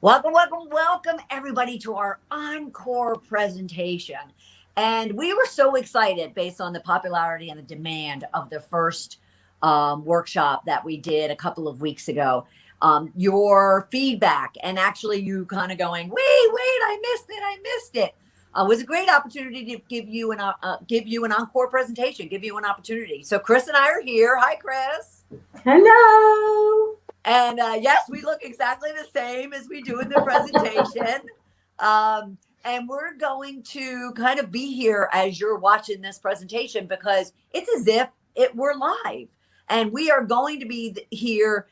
Welcome, everybody, to our encore presentation. And we were so excited based on the popularity and the demand of the first workshop that we did a couple of weeks ago. Your feedback and actually you kind of going, wait, I missed it. Was a great opportunity to give you an encore presentation, give you an opportunity. So Chris and I are here. Hi, Chris. Hello. And yes, we look exactly the same as we do in the presentation. And we're going to kind of be here as you're watching this presentation because it's as if we're live. And we are going to be here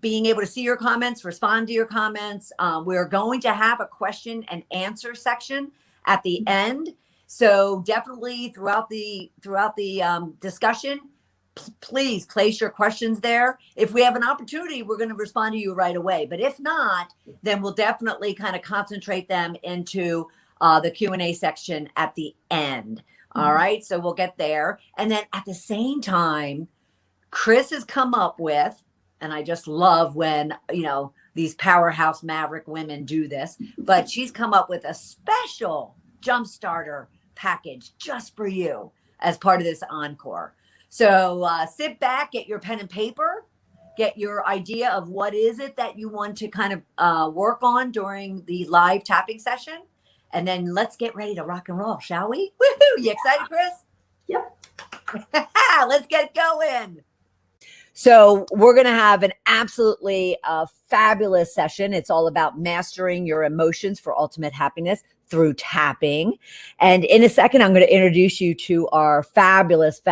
being able to see your comments, respond to your comments. We're going to have a question and answer section at the end. So definitely throughout the discussion, please place your questions there. If we have an opportunity, we're going to respond to you right away. But if not, then we'll definitely kind of concentrate them into the Q&A section at the end. All right. So we'll get there. And then at the same time, Chris has come up with, and I just love when, these powerhouse maverick women do this, but she's come up with a special jump starter package just for you as part of this encore. So sit back, get your pen and paper, get your idea of what is it that you want to kind of work on during the live tapping session. And then let's get ready to rock and roll, shall we? Woohoo! You excited, Chris? Yep. Let's get going. So we're going to have an absolutely fabulous session. It's all about mastering your emotions for ultimate happiness through tapping. And in a second, I'm going to introduce you to our fabulous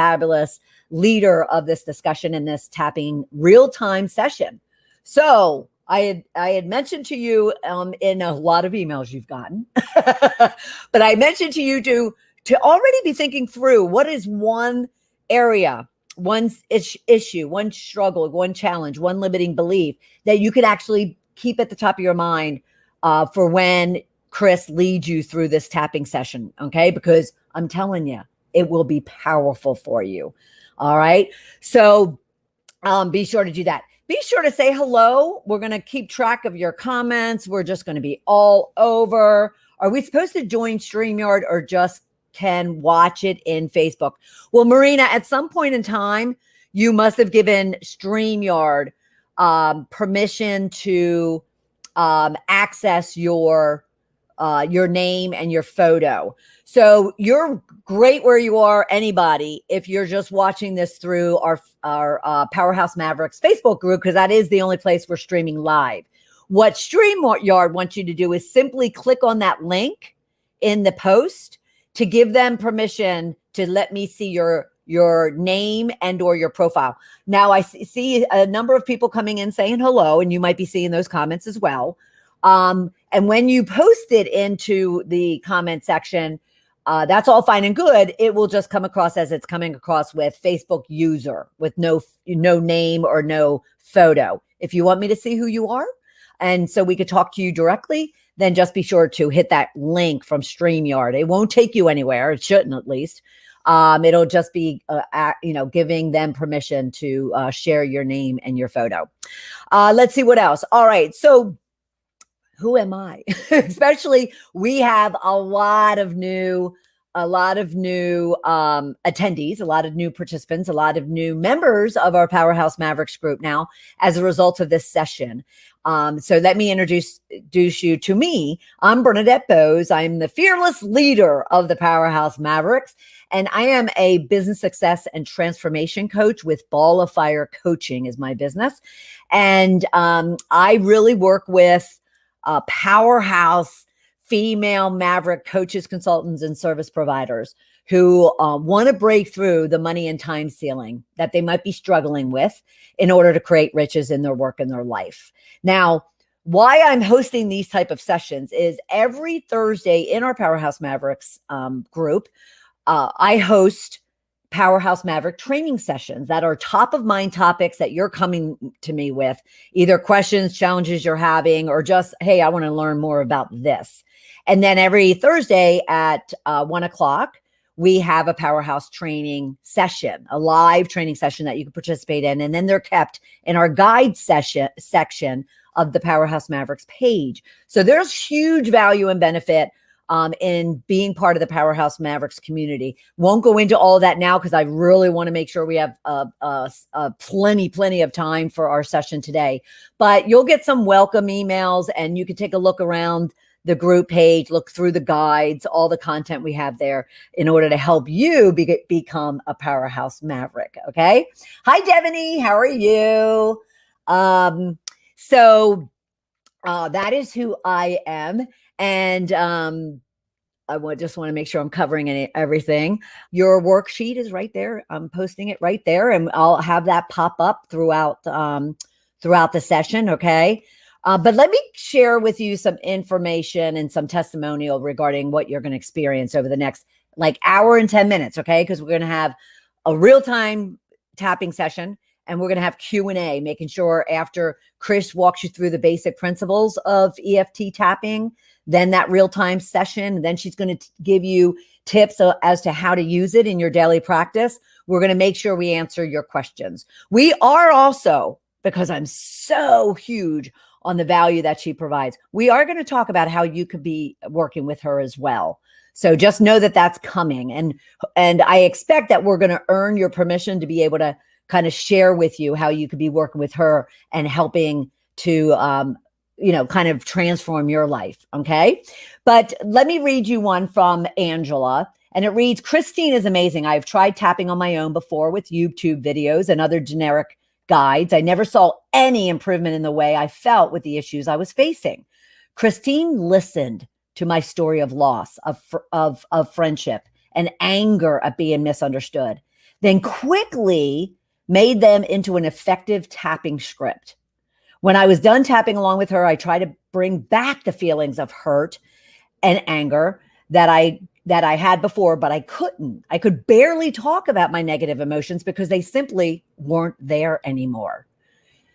leader of this discussion in this tapping real-time session. So I had mentioned to you in a lot of emails you've gotten, but I mentioned to you to already be thinking through what is one area, one issue, one struggle, one challenge, one limiting belief that you could actually keep at the top of your mind for when Chris leads you through this tapping session. Okay. Because I'm telling you, it will be powerful for you. All right. So be sure to do that. Be sure to say hello. We're going to keep track of your comments. We're just going to be all over. Are we supposed to join StreamYard or just can watch it in Facebook? Well, Marina, at some point in time, you must have given StreamYard permission to access your name and your photo. So you're great where you are, anybody, if you're just watching this through our Powerhouse Mavericks Facebook group, because that is the only place we're streaming live. What StreamYard wants you to do is simply click on that link in the post to give them permission to let me see your name and or your profile. Now I see a number of people coming in saying hello, and you might be seeing those comments as well. And when you post it into the comment section, that's all fine and good. It will just come across as it's coming across with Facebook user with no name or no photo. If you want me to see who you are, and so we could talk to you directly, then just be sure to hit that link from StreamYard. It won't take you anywhere. It shouldn't, at least. It'll just be, giving them permission to share your name and your photo. Let's see what else. All right. So who am I? Especially, we have a lot of new attendees, a lot of new participants, a lot of new members of our Powerhouse Mavericks group now as a result of this session. So let me introduce you to me. I'm Bernadette Bose. I'm the fearless leader of the Powerhouse Mavericks, and I am a business success and transformation coach with Ball of Fire Coaching is my business. And I really work with powerhouse female maverick coaches, consultants, and service providers who want to break through the money and time ceiling that they might be struggling with in order to create riches in their work and their life. Now, why I'm hosting these type of sessions is every Thursday in our Powerhouse Mavericks group, I host Powerhouse Maverick training sessions that are top of mind topics that you're coming to me with, either questions, challenges you're having, or just, hey, I want to learn more about this. And then every Thursday at 1:00, we have a Powerhouse training session, a live training session that you can participate in. And then they're kept in our guide section of the Powerhouse Mavericks page. So there's huge value and benefit in being part of the Powerhouse Mavericks community. Won't go into all of that now because I really want to make sure we have plenty of time for our session today. But you'll get some welcome emails, and you can take a look around the group page, look through the guides, all the content we have there in order to help you become a Powerhouse Maverick. Okay. Hi, Devaney. How are you? So that is who I am. And just want to make sure I'm covering everything. Your worksheet is right there. I'm posting it right there, and I'll have that pop up throughout the session. Okay. But let me share with you some information and some testimonial regarding what you're going to experience over the next hour and 10 minutes. Okay. Because we're going to have a real-time tapping session, and we're going to have Q&A, making sure after Chris walks you through the basic principles of EFT tapping, then that real-time session, then she's going to give you tips as to how to use it in your daily practice. We're going to make sure we answer your questions. We are also, because I'm so huge on the value that she provides, we are going to talk about how you could be working with her as well. So just know that that's coming. And I expect that we're going to earn your permission to be able to kind of share with you how you could be working with her and helping to, kind of transform your life. Okay. But let me read you one from Angela, and it reads, Christine is amazing. I've tried tapping on my own before with YouTube videos and other generic guides. I never saw any improvement in the way I felt with the issues I was facing. Christine listened to my story of loss, of friendship, and anger at being misunderstood, then quickly made them into an effective tapping script. When I was done tapping along with her, I tried to bring back the feelings of hurt and anger that I had before, but I couldn't. I could barely talk about my negative emotions because they simply weren't there anymore.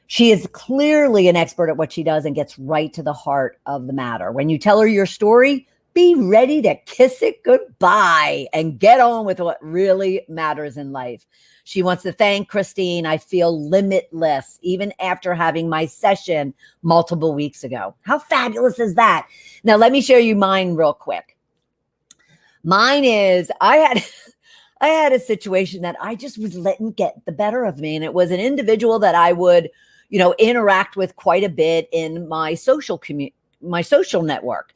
She is clearly an expert at what she does and gets right to the heart of the matter. When you tell her your story, be ready to kiss it goodbye and get on with what really matters in life. She wants to thank Christine. I feel limitless, even after having my session multiple weeks ago. How fabulous is that? Now, let me share you mine real quick. Mine is, I had a situation that I just was letting get the better of me. And it was an individual that I would, interact with quite a bit in my social network.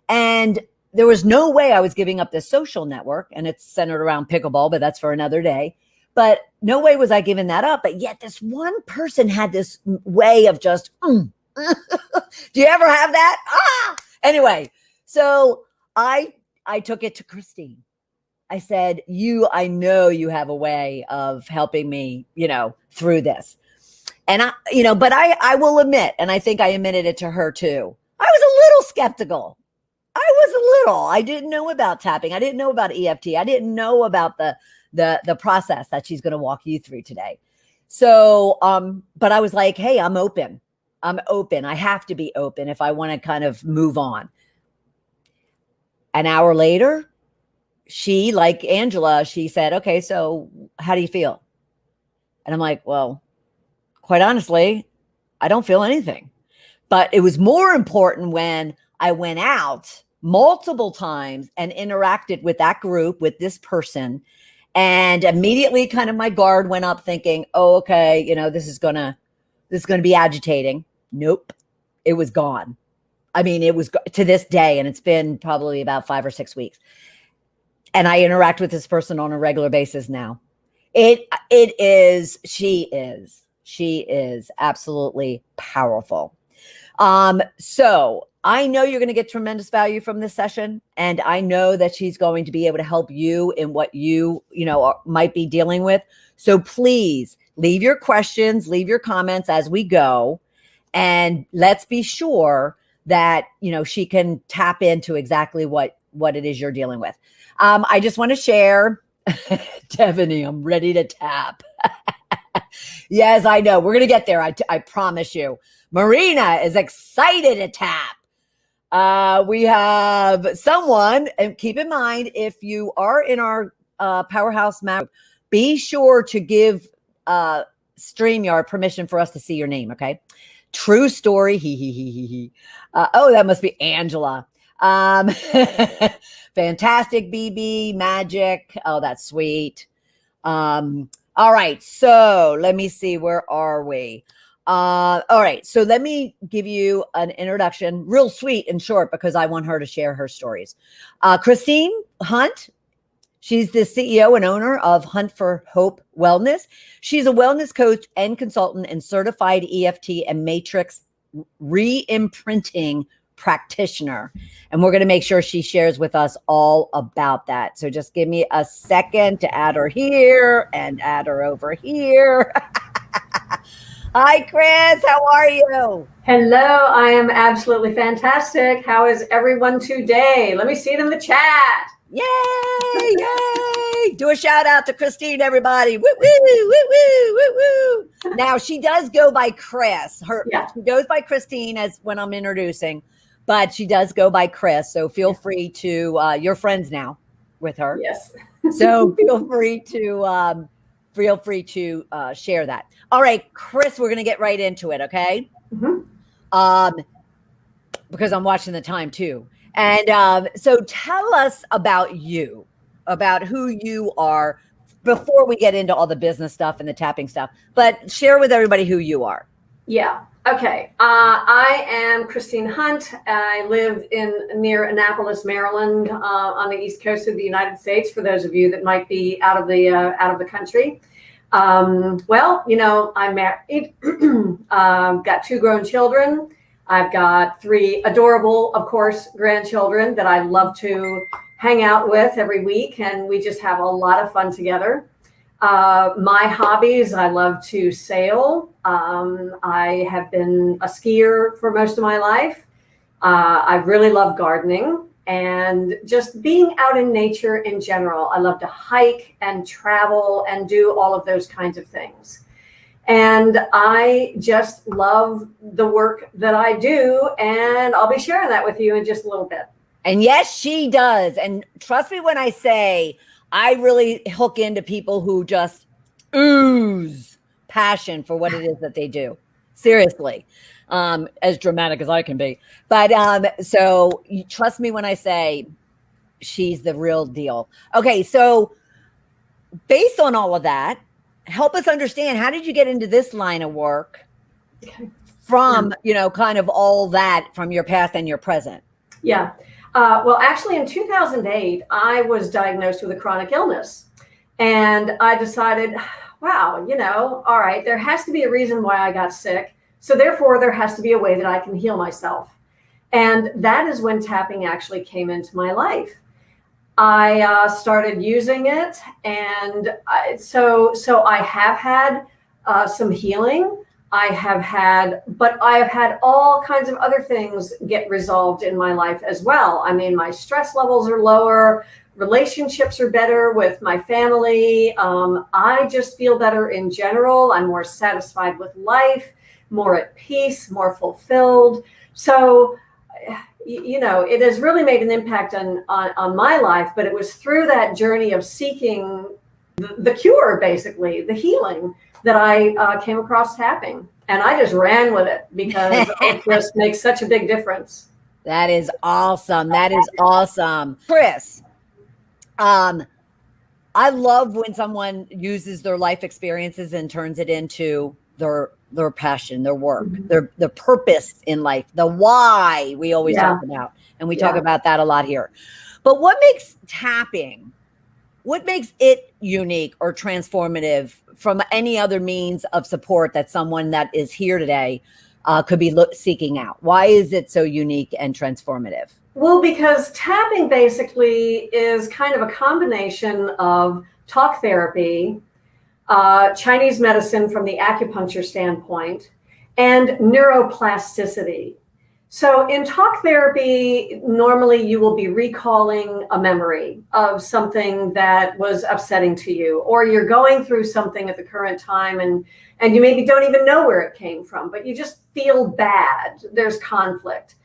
And there was no way I was giving up this social network, and it's centered around pickleball, but that's for another day. But no way was I giving that up. But yet this one person had this way of just, do you ever have that? Anyway, so I took it to Christine. I said, I know you have a way of helping me, through this. And I will admit, and I think I admitted it to her too, I was a little skeptical. I didn't know about tapping. I didn't know about EFT. I didn't know about the process that she's going to walk you through today. So, but I was like, hey, I'm open. I have to be open if I want to kind of move on. An hour later, she, like Angela, she said, okay, so how do you feel? And I'm like, well, quite honestly, I don't feel anything. But it was more important when I went out multiple times and interacted with that group, with this person. And immediately kind of my guard went up thinking, oh, okay, this is going to be agitating. Nope. It was gone. I mean, it was to this day, and it's been probably about 5 or 6 weeks. And I interact with this person on a regular basis now. She is absolutely powerful. So I know you're going to get tremendous value from this session. And I know that she's going to be able to help you in what you might be dealing with. So please leave your questions, leave your comments as we go. And let's be sure that, she can tap into exactly what it is you're dealing with. I just want to share, Devaney, I'm ready to tap. Yes, I know. We're going to get there. I promise you. Marina is excited to tap. We have someone, and keep in mind, if you are in our Powerhouse map, be sure to give StreamYard permission for us to see your name, okay? True story. Oh, that must be Angela. Fantastic, BB, magic. Oh, that's sweet. All right. So let me see. Where are we? All right. So let me give you an introduction, real sweet and short, because I want her to share her stories. Christine Hunt. She's the CEO and owner of Hunt for Hope Wellness. She's a wellness coach and consultant and certified EFT and matrix re-imprinting practitioner. And we're going to make sure she shares with us all about that. So just give me a second to add her here and add her over here. Hi, Chris. How are you? Hello, I am absolutely fantastic. How is everyone today? Let me see it in the chat. Yay! Yay! Do a shout out to Christine, everybody. Woo, woo, woo, woo, woo, woo. Now she does go by Chris. She goes by Christine as when I'm introducing, but she does go by Chris. So feel free to you're friends now with her. Yes. So feel free to share that. All right, Chris, we're gonna get right into it, okay? Mm-hmm. Because I'm watching the time too. And so tell us about you, about who you are before we get into all the business stuff and the tapping stuff, but share with everybody who you are. Yeah. Okay. I am Christine Hunt. I live near Annapolis, Maryland, on the East Coast of the United States, for those of you that might be out of the country. Well, you know, I'm married, got 2 grown children. I've got 3 adorable, of course, grandchildren that I love to hang out with every week, and we just have a lot of fun together. My hobbies, I love to sail. I have been a skier for most of my life. I really love gardening and just being out in nature in general. I love to hike and travel and do all of those kinds of things. And I just love the work that I do, and I'll be sharing that with you in just a little bit. And yes, she does. And trust me when I say I really hook into people who just ooze passion for what it is that they do. Seriously, as dramatic as I can be. But so you trust me when I say she's the real deal. Okay, so based on all of that, help us understand, how did you get into this line of work from, you know, kind of all that from your past and your present? Yeah. Well, actually, in 2008, I was diagnosed with a chronic illness. And I decided, wow, you know, all right, there has to be a reason why I got sick. So therefore, there has to be a way that I can heal myself. And that is when tapping actually came into my life. I started using it, and so I have had some healing. But I have had all kinds of other things get resolved in my life as well. I mean, my stress levels are lower, relationships are better with my family. I just feel better in general. I'm more satisfied with life, more at peace, more fulfilled. So, you know, it has really made an impact on my life, but it was through that journey of seeking the cure, basically, the healing, that I came across tapping. And I just ran with it because it just makes such a big difference. That is awesome. That is awesome. Chris, I love when someone uses their life experiences and turns it into their passion, their work, their purpose in life, the why we always talk about. And we talk about that a lot here. But what makes tapping, what makes it unique or transformative from any other means of support that someone that is here today could be seeking out? Why is it so unique and transformative? Well, because tapping basically is kind of a combination of talk therapy, Chinese medicine from the acupuncture standpoint, and neuroplasticity. So in talk therapy, normally you will be recalling a memory of something that was upsetting to you, or you're going through something at the current time and you maybe don't even know where it came from, but you just feel bad. There's conflict.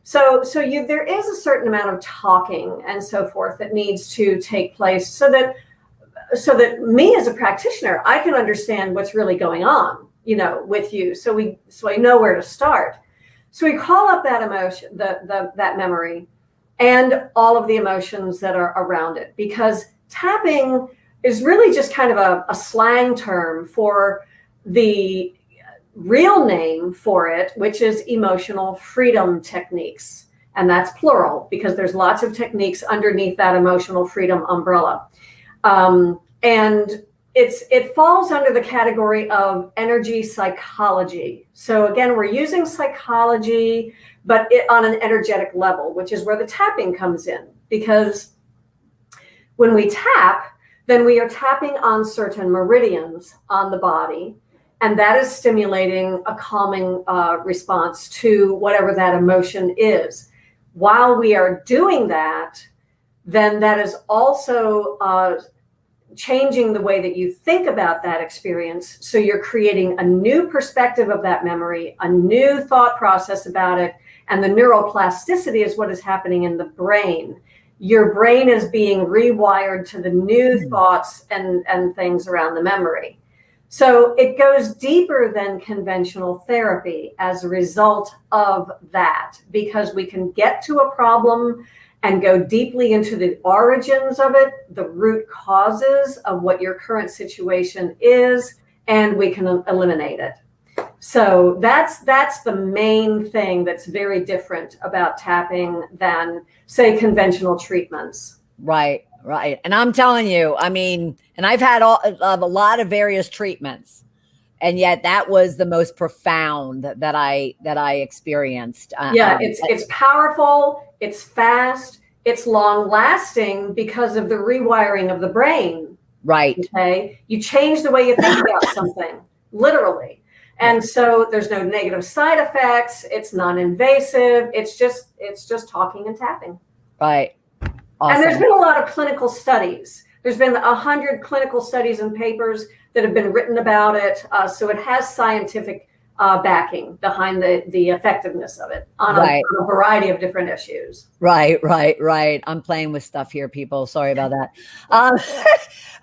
So there is a certain amount of talking and so forth that needs to take place so that me as a practitioner, I can understand what's really going on. with you. So I know where to start. So we call up that emotion, that memory, and all of the emotions that are around it, because tapping is really just kind of a slang term for the real name for it, which is emotional freedom techniques. And that's plural, because there's lots of techniques underneath that emotional freedom umbrella. And it falls under the category of energy psychology. So again, we're using psychology, but on an energetic level, which is where the tapping comes in. Because when we tap, then we are tapping on certain meridians on the body, and that is stimulating a calming response to whatever that emotion is. While we are doing that, then that is also changing the way that you think about that experience. So you're creating a new perspective of that memory, a new thought process about it, and the neuroplasticity is what is happening in the brain. Your brain is being rewired to the new thoughts and things around the memory. So it goes deeper than conventional therapy as a result of that, because we can get to a problem and go deeply into the origins of it, the root causes of what your current situation is, and we can eliminate it. So that's the main thing that's very different about tapping than, say, conventional treatments. Right. And I'm telling you, I mean, and I've had a lot of various treatments, and yet that was the most profound that I experienced. It's powerful, it's fast, it's long lasting because of the rewiring of the brain. Right. Okay. You change the way you think about something, literally. And so there's no negative side effects. It's non-invasive. It's just talking and tapping. Right. Awesome. And there's been a lot of clinical studies. There's been 100 clinical studies and papers that have been written about it. So it has scientific backing behind the effectiveness of it on a variety of different issues. Right. I'm playing with stuff here, people. Sorry about that.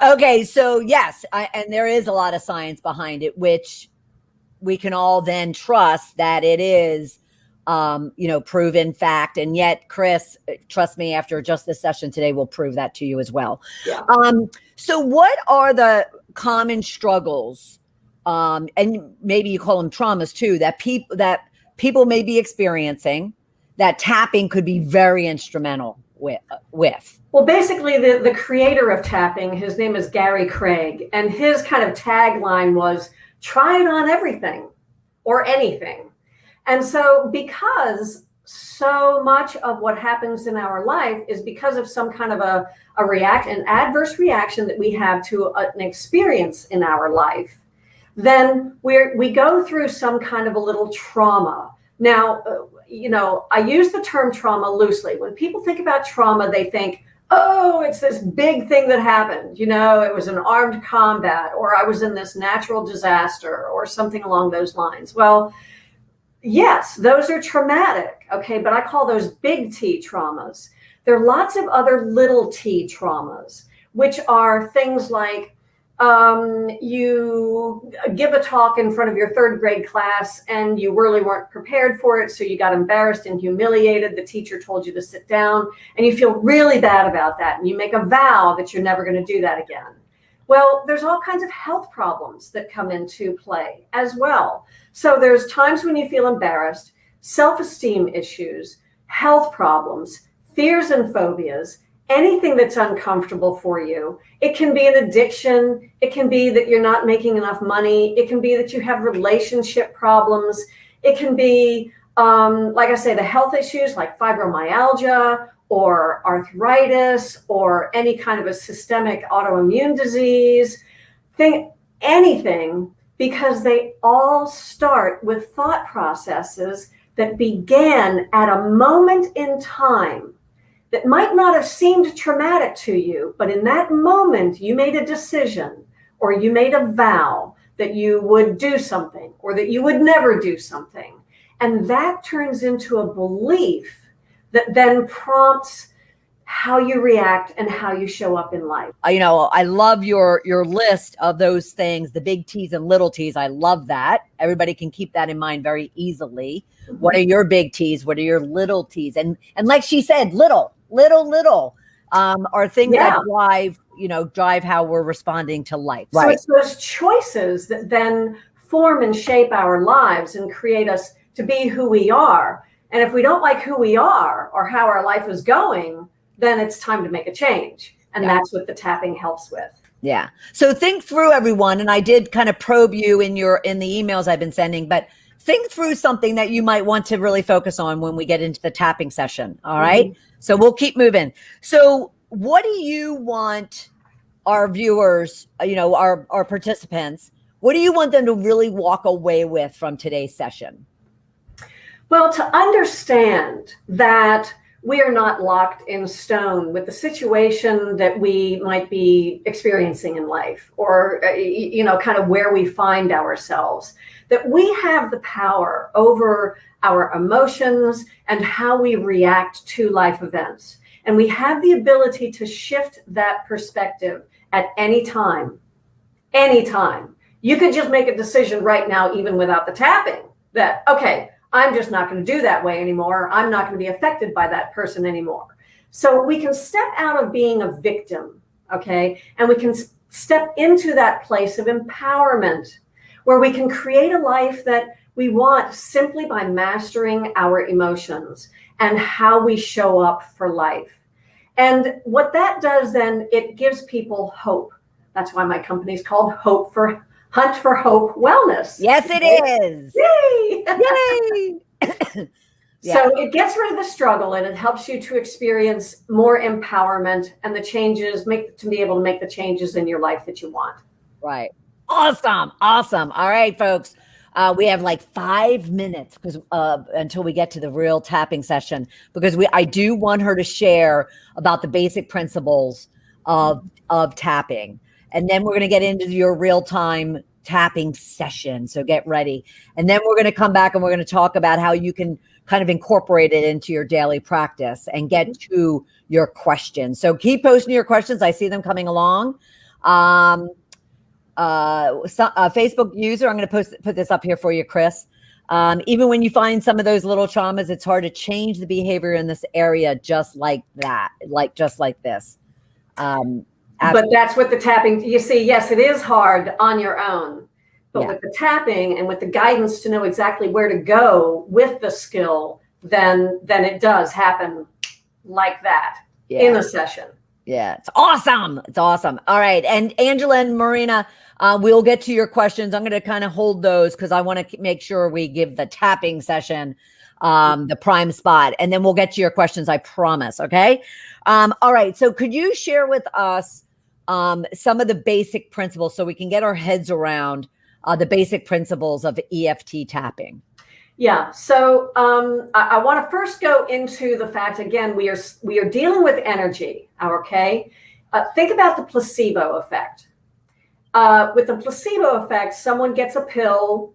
Okay. So yes, and there is a lot of science behind it, which we can all then trust that it is, proven fact. And yet, Chris, trust me, after just this session today, we'll prove that to you as well. Yeah. So what are the common struggles, and maybe you call them traumas too, that people may be experiencing that tapping could be very instrumental with? Well, basically the creator of tapping, his name is Gary Craig, and his kind of tagline was, try it on everything or anything. And so because so much of what happens in our life is because of some kind of an adverse reaction that we have to an experience in our life, then we go through some kind of a little trauma. Now, I use the term trauma loosely. When people think about trauma, they think, oh, it's this big thing that happened. It was an armed combat, or I was in this natural disaster, or something along those lines. Well, yes, those are traumatic. Okay. But I call those big T traumas. There are lots of other little T traumas, which are things like, you give a talk in front of your third grade class and you really weren't prepared for it. So you got embarrassed and humiliated. The teacher told you to sit down and you feel really bad about that. And you make a vow that you're never going to do that again. Well, there's all kinds of health problems that come into play as well. So there's times when you feel embarrassed, self-esteem issues, health problems, fears and phobias, anything that's uncomfortable for you. It can be an addiction. It can be that you're not making enough money. It can be that you have relationship problems. It can be, like I say, the health issues like fibromyalgia or arthritis or any kind of a systemic autoimmune disease, anything, because they all start with thought processes that began at a moment in time that might not have seemed traumatic to you, but in that moment you made a decision or you made a vow that you would do something or that you would never do something. And that turns into a belief that then prompts how you react and how you show up in life. I love your list of those things, the big T's and little T's. I love that. Everybody can keep that in mind very easily. Mm-hmm. What are your big T's? What are your little T's? And like she said, little are things that drive how we're responding to life. So it's those choices that then form and shape our lives and create us to be who we are. And if we don't like who we are or how our life is going, then it's time to make a change. And that's what the tapping helps with. Yeah. So think through, everyone. And I did kind of probe you in the emails I've been sending, but think through something that you might want to really focus on when we get into the tapping session. All right. Mm-hmm. So we'll keep moving. So what do you want our viewers, our participants, what do you want them to really walk away with from today's session? Well, to understand that we are not locked in stone with the situation that we might be experiencing in life, or, kind of where we find ourselves, that we have the power over our emotions and how we react to life events. And we have the ability to shift that perspective at any time. Anytime. You could just make a decision right now, even without the tapping, that, okay, I'm just not going to do that way anymore. I'm not going to be affected by that person anymore. So we can step out of being a victim, okay? And we can step into that place of empowerment where we can create a life that we want simply by mastering our emotions and how we show up for life. And what that does then, it gives people hope. That's why my company is called Hunt for Hope Wellness. Yes, it is. Yay! Yay! So it gets rid of the struggle and it helps you to experience more empowerment and the changes, to be able to make the changes in your life that you want. Right. Awesome. All right, folks. We have like 5 minutes until we get to the real tapping session, because I do want her to share about the basic principles of tapping. And then we're going to get into your real-time tapping session. So get ready. And then we're going to come back and we're going to talk about how you can kind of incorporate it into your daily practice and get to your questions. So keep posting your questions. I see them coming along. Facebook user, I'm going to put this up here for you, Chris. Even when you find some of those little traumas, it's hard to change the behavior in this area just like that, just like this. But that's what the tapping, you see, yes, it is hard on your own, but with the tapping and with the guidance to know exactly where to go with the skill, then it does happen like that in a session. Yeah, it's awesome. All right. And Angela and Marina, we'll get to your questions. I'm going to kind of hold those because I want to make sure we give the tapping session the prime spot, and then we'll get to your questions, I promise. Okay. All right. So could you share with us some of the basic principles so we can get our heads around the basic principles of EFT tapping? Yeah. So I want to first go into the fact, again, we are dealing with energy. Okay. Think about the placebo effect. With the placebo effect, someone gets a pill,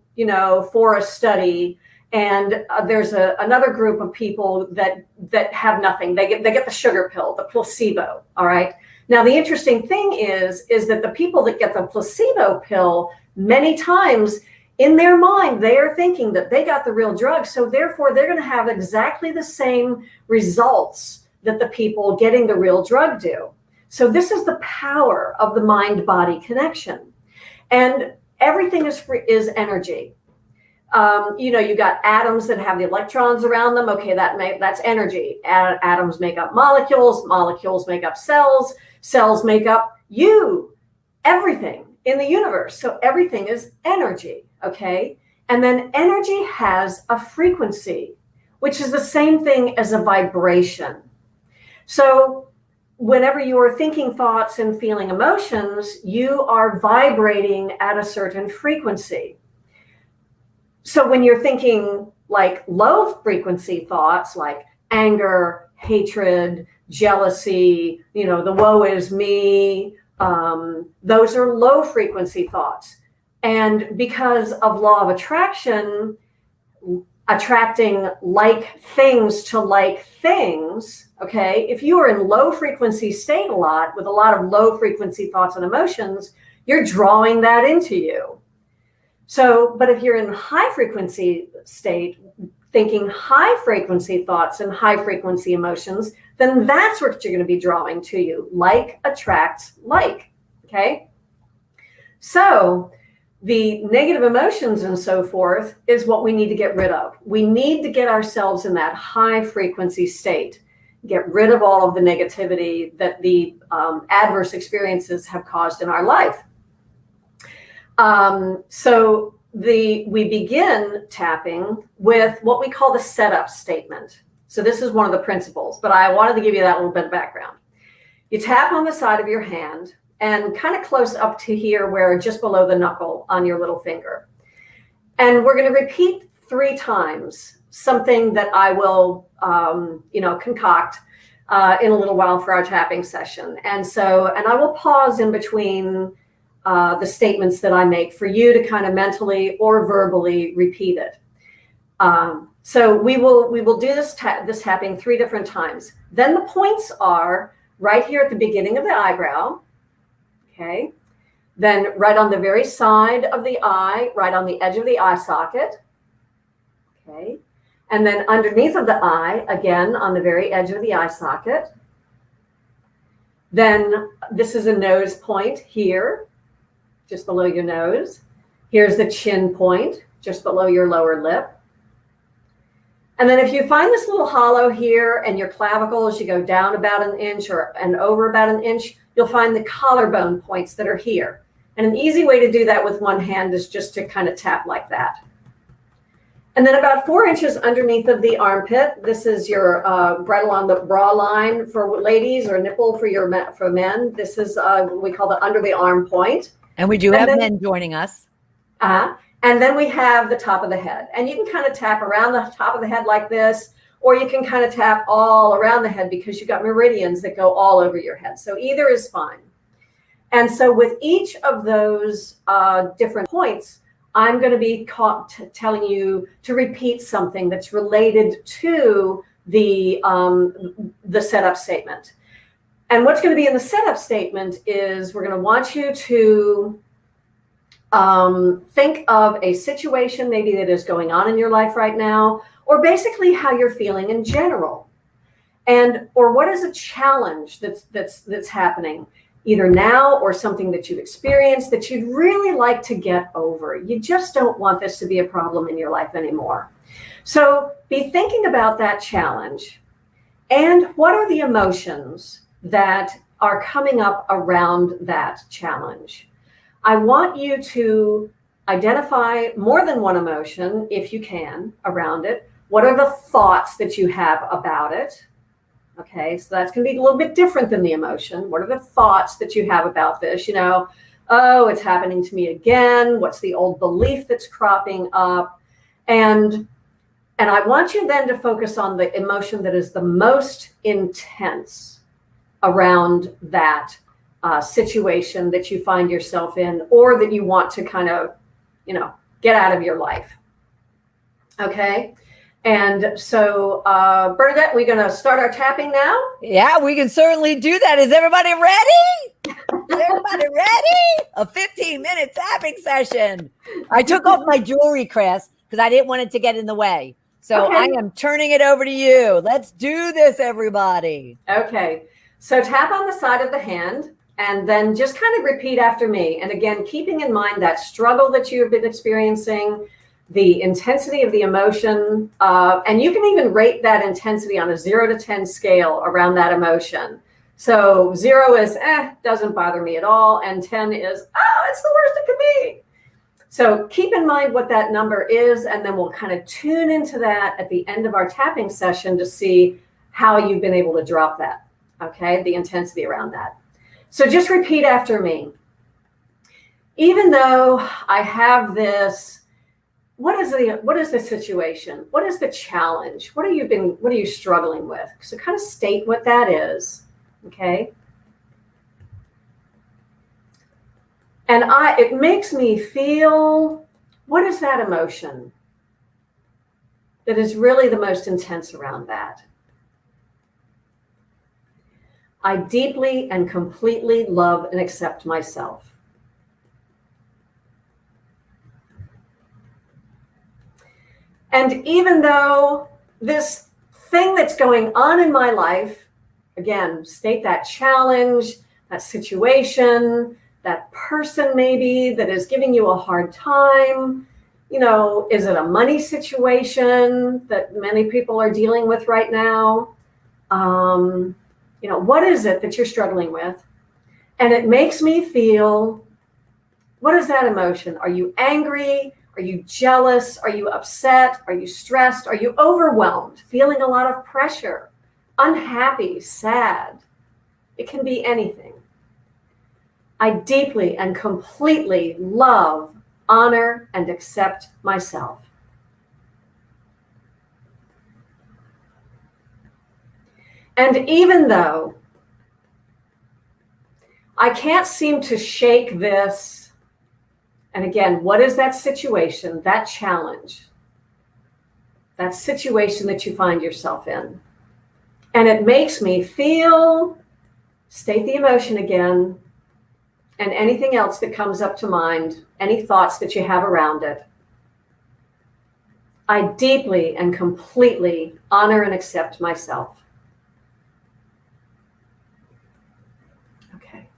for a study, and there's another group of people that have nothing. They get the sugar pill, the placebo. All right. Now, the interesting thing is that the people that get the placebo pill, many times in their mind, they are thinking that they got the real drug. So therefore, they're going to have exactly the same results that the people getting the real drug do. So this is the power of the mind-body connection. And everything is energy. You got atoms that have the electrons around them. Okay, that's energy. Atoms make up molecules. Molecules make up cells. Cells make up you, everything in the universe. So everything is energy, okay? And then energy has a frequency, which is the same thing as a vibration. So whenever you are thinking thoughts and feeling emotions, you are vibrating at a certain frequency. So when you're thinking like low frequency thoughts like anger, hatred, jealousy, the woe is me, those are low frequency thoughts. And because of law of attraction, attracting like things to like things, okay, if you are in low frequency state a lot with a lot of low frequency thoughts and emotions, you're drawing that into you. So, but if you're in high frequency state, thinking high frequency thoughts and high frequency emotions, then that's what you're going to be drawing to you. Like attracts like, okay? So the negative emotions and so forth is what we need to get rid of. We need to get ourselves in that high frequency state, get rid of all of the negativity that the adverse experiences have caused in our life. So we begin tapping with what we call the setup statement. So this is one of the principles, but I wanted to give you that little bit of background. You tap on the side of your hand and kind of close up to here, where just below the knuckle on your little finger. And we're going to repeat 3 times something that I will, concoct in a little while for our tapping session. And I will pause in between the statements that I make for you to kind of mentally or verbally repeat it. So we will do this tapping 3 different times. Then the points are right here at the beginning of the eyebrow. Okay. Then right on the very side of the eye, right on the edge of the eye socket. Okay. And then underneath of the eye, again, on the very edge of the eye socket. Then this is a nose point here, just below your nose. Here's the chin point, just below your lower lip. And then if you find this little hollow here and your clavicles, you go down about an inch and over about an inch, you'll find the collarbone points that are here. And an easy way to do that with one hand is just to kind of tap like that. And then about 4 inches underneath of the armpit, this is your right along the bra line for ladies, or nipple for men. This is what we call the under the arm point. And we do have men joining us. And then we have the top of the head. And you can kind of tap around the top of the head like this, or you can kind of tap all around the head because you've got meridians that go all over your head. So either is fine. And so with each of those different points, I'm going to be telling you to repeat something that's related to the setup statement. And what's going to be in the setup statement is we're going to want you to think of a situation maybe that is going on in your life right now, or basically how you're feeling in general, or what is a challenge that's happening either now or something that you've experienced that you'd really like to get over. You just don't want this to be a problem in your life anymore. So be thinking about that challenge and what are the emotions that are coming up around that challenge. I want you to identify more than one emotion, if you can, around it. What are the thoughts that you have about it? Okay, so that's going to be a little bit different than the emotion. What are the thoughts that you have about this? Oh, it's happening to me again. What's the old belief that's cropping up? And I want you then to focus on the emotion that is the most intense around that situation that you find yourself in, or that you want to kind of, get out of your life. Okay. And so, Bernadette, we're going to start our tapping now. Yeah, we can certainly do that. Is everybody ready? Is everybody ready? A 15-minute tapping session. I took off my jewelry, Chris, because I didn't want it to get in the way. So okay. I am turning it over to you. Let's do this, everybody. Okay. So tap on the side of the hand and then just kind of repeat after me. And again, keeping in mind that struggle that you've been experiencing, the intensity of the emotion, and you can even rate that intensity on a 0 to 10 scale around that emotion. So 0 is, doesn't bother me at all. And 10 is, it's the worst it could be. So keep in mind what that number is, and then we'll kind of tune into that at the end of our tapping session to see how you've been able to drop that, okay, the intensity around that. So just repeat after me. Even though I have this, what is the situation? What is the challenge? What are you struggling with? So kind of state what that is, okay? And it makes me feel, what is that emotion? that is really the most intense around that? I deeply and completely love and accept myself. And even though this thing that's going on in my life, again, state that challenge, that situation, that person maybe that is giving you a hard time, is it a money situation that many people are dealing with right now? What is it that you're struggling with? And it makes me feel, what is that emotion? Are you angry? Are you jealous? Are you upset? Are you stressed? Are you overwhelmed? Feeling a lot of pressure? Unhappy? Sad? It can be anything. I deeply and completely love, honor, and accept myself. And even though I can't seem to shake this, and again, what is that situation, that challenge, that situation that you find yourself in? And it makes me feel, state the emotion again, and anything else that comes up to mind, any thoughts that you have around it. I deeply and completely honor and accept myself. Okay.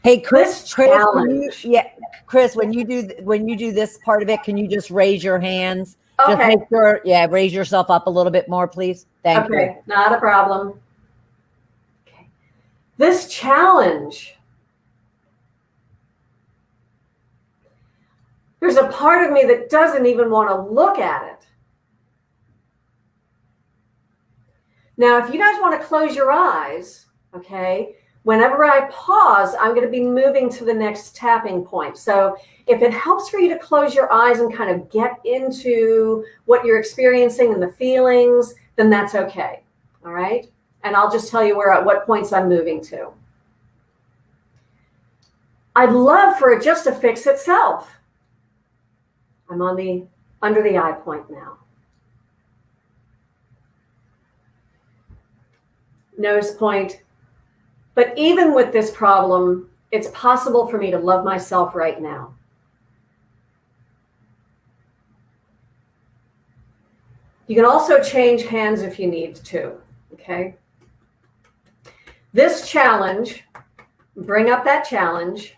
Hey, Chris, Chris, Chris, when you do this part of it, can you just raise your hands? Okay. Just make sure, raise yourself up a little bit more, please. Thank you. Okay, not a problem. Okay. This challenge, there's a part of me that doesn't even want to look at it. Now, if you guys want to close your eyes, okay, whenever I pause, I'm going to be moving to the next tapping point. So if it helps for you to close your eyes and kind of get into what you're experiencing and the feelings, then that's okay. All right. And I'll just tell you at what points I'm moving to. I'd love for it just to fix itself. I'm under the eye point now. Nose point. But even with this problem, it's possible for me to love myself right now. You can also change hands if you need to, okay? This challenge, bring up that challenge.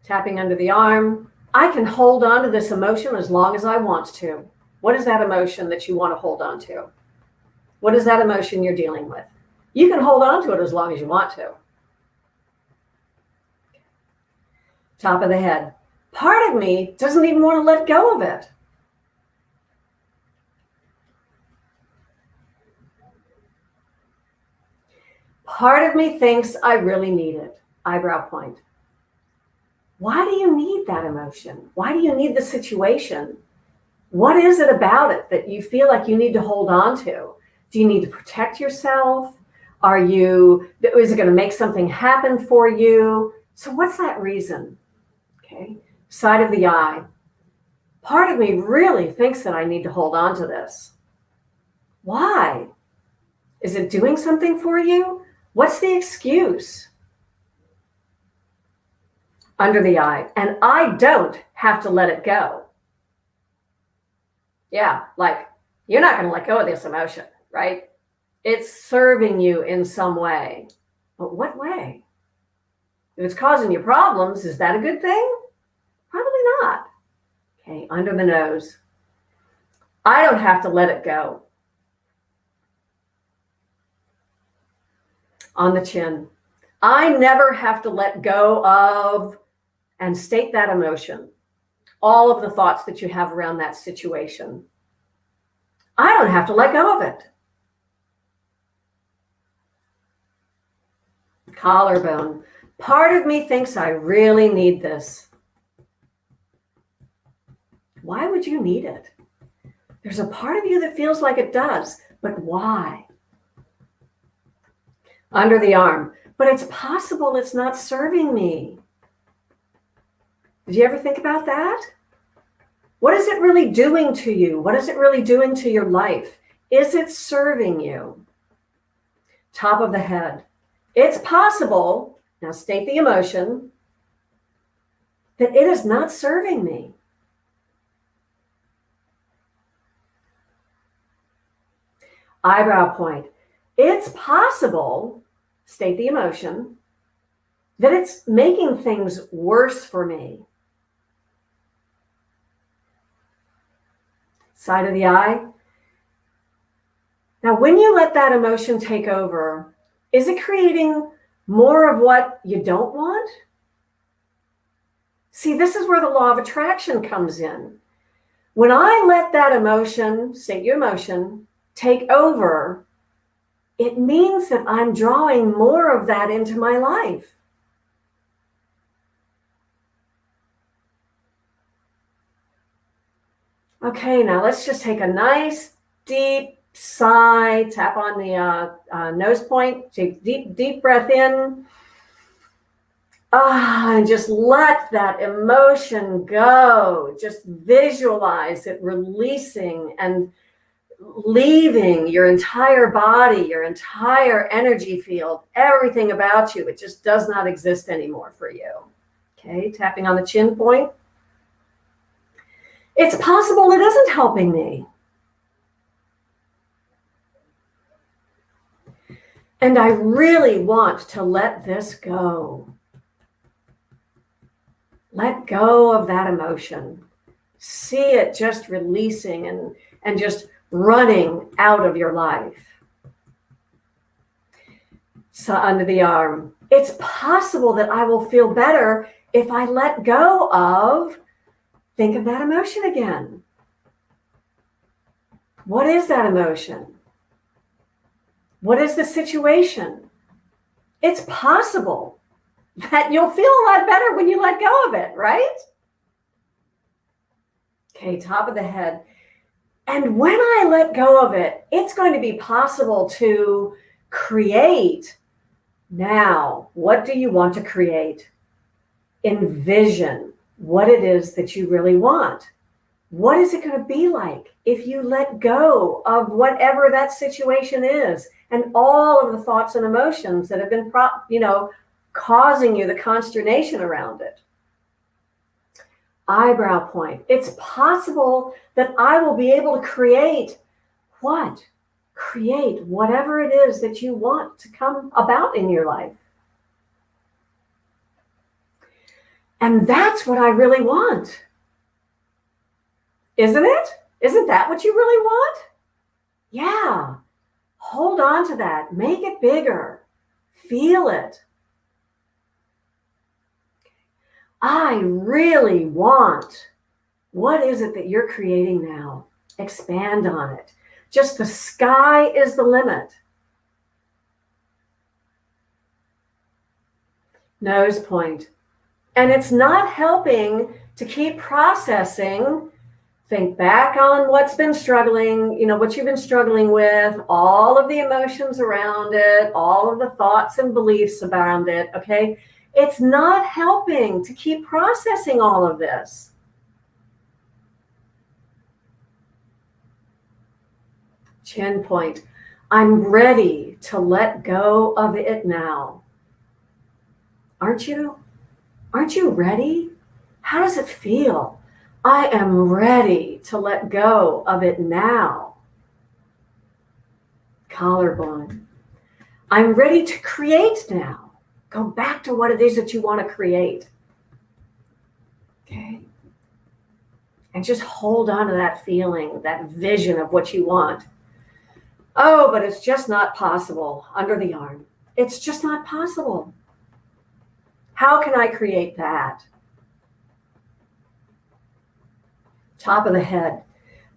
Tapping under the arm. I can hold on to this emotion as long as I want to. What is that emotion that you want to hold on to? What is that emotion you're dealing with? You can hold on to it as long as you want to. Top of the head. Part of me doesn't even want to let go of it. Part of me thinks I really need it. Eyebrow point. Why do you need that emotion? Is you need the situation? What is it about it that you feel like you need to hold on to? Do you need to protect yourself? Is it going to make something happen for you? So what's that reason? Okay. Side of the eye. Part of me really thinks that I need to hold on to this. Why? Is it doing something for you? What's the excuse? Under the eye. And I don't have to let it go. Yeah, like you're not going to let go of this emotion, right? It's serving you in some way. But what way? If it's causing you problems, is that a good thing? Probably not. Okay, under the nose. I don't have to let it go. On the chin. I never have to let go of, and state that emotion. All of the thoughts that you have around that situation. I don't have to let go of it. Collarbone. Part of me thinks I really need this. Why would you need it? There's a part of you that feels like it does, but why? Under the arm. But it's possible it's not serving me. Did you ever think about that? What is it really doing to you? What is it really doing to your life? Is it serving you? Top of the head. It's possible, now state the emotion, that it is not serving me. Eyebrow point. It's possible, state the emotion, that it's making things worse for me. Side of the eye. Now, when you let that emotion take over, is it creating more of what you don't want? See, this is where the law of attraction comes in. When I let that emotion, state your emotion, take over, it means that I'm drawing more of that into my life. Okay, now let's just take a nice deep sigh, tap on the nose point, take deep breath in. And just let that emotion go. Just visualize it releasing and leaving your entire body, your entire energy field, everything about you. It just does not exist anymore for you. Okay, tapping on the chin point. It's possible it isn't helping me. And I really want to let this go. Let go of that emotion. See it just releasing and just running out of your life. So under the arm. It's possible that I will feel better if I let go of, think of that emotion again. What is that emotion? What is the situation? It's possible that you'll feel a lot better when you let go of it, right? Okay, top of the head. And when I let go of it, it's going to be possible to create. Now, what do you want to create? Envision what it is that you really want. What is it going to be like if you let go of whatever that situation is and all of the thoughts and emotions that have been, causing you the consternation around it? Eyebrow point. It's possible that I will be able to create what? Create whatever it is that you want to come about in your life. And that's what I really want. Isn't it? Isn't that what you really want? Yeah. Hold on to that. Make it bigger. Feel it. I really want. What is it that you're creating now? Expand on it. Just the sky is the limit. Nose point. And it's not helping to keep processing. Think back on what's been struggling, what you've been struggling with, all of the emotions around it, all of the thoughts and beliefs around it, okay? It's not helping to keep processing all of this. Chin point. I'm ready to let go of it now. Aren't you? Aren't you ready? How does it feel? I am ready to let go of it now. Collarbone. I'm ready to create now. Go back to what it is that you want to create. Okay. And just hold on to that feeling, that vision of what you want. Oh, but it's just not possible. Under the arm. It's just not possible. How can I create that? Top of the head.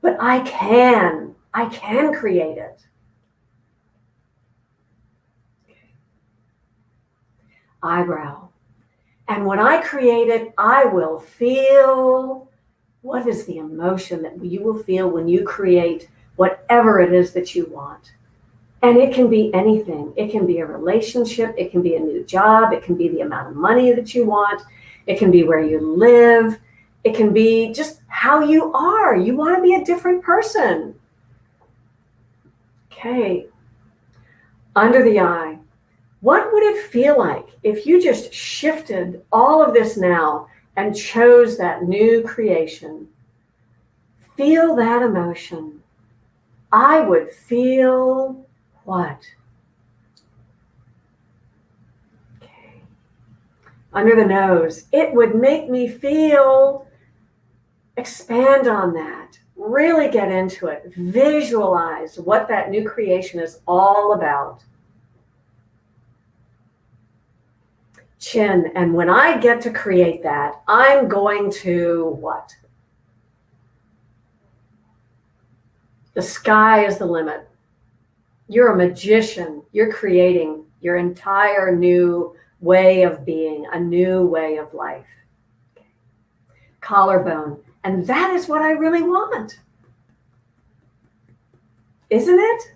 But I can create it. Eyebrow. And when I create it, I will feel. What is the emotion that you will feel when you create whatever it is that you want? And it can be anything. It can be a relationship. It can be a new job. It can be the amount of money that you want. It can be where you live. It can be just how you are. You want to be a different person. Okay. Under the eye. What would it feel like if you just shifted all of this now and chose that new creation? Feel that emotion. I would feel what? Okay. Under the nose, it would make me feel, expand on that, really get into it, visualize what that new creation is all about. Chin, and when I get to create that, I'm going to what? The sky is the limit. You're a magician. You're creating your entire new way of being, a new way of life. Okay. Collarbone. And that is what I really want. Isn't it?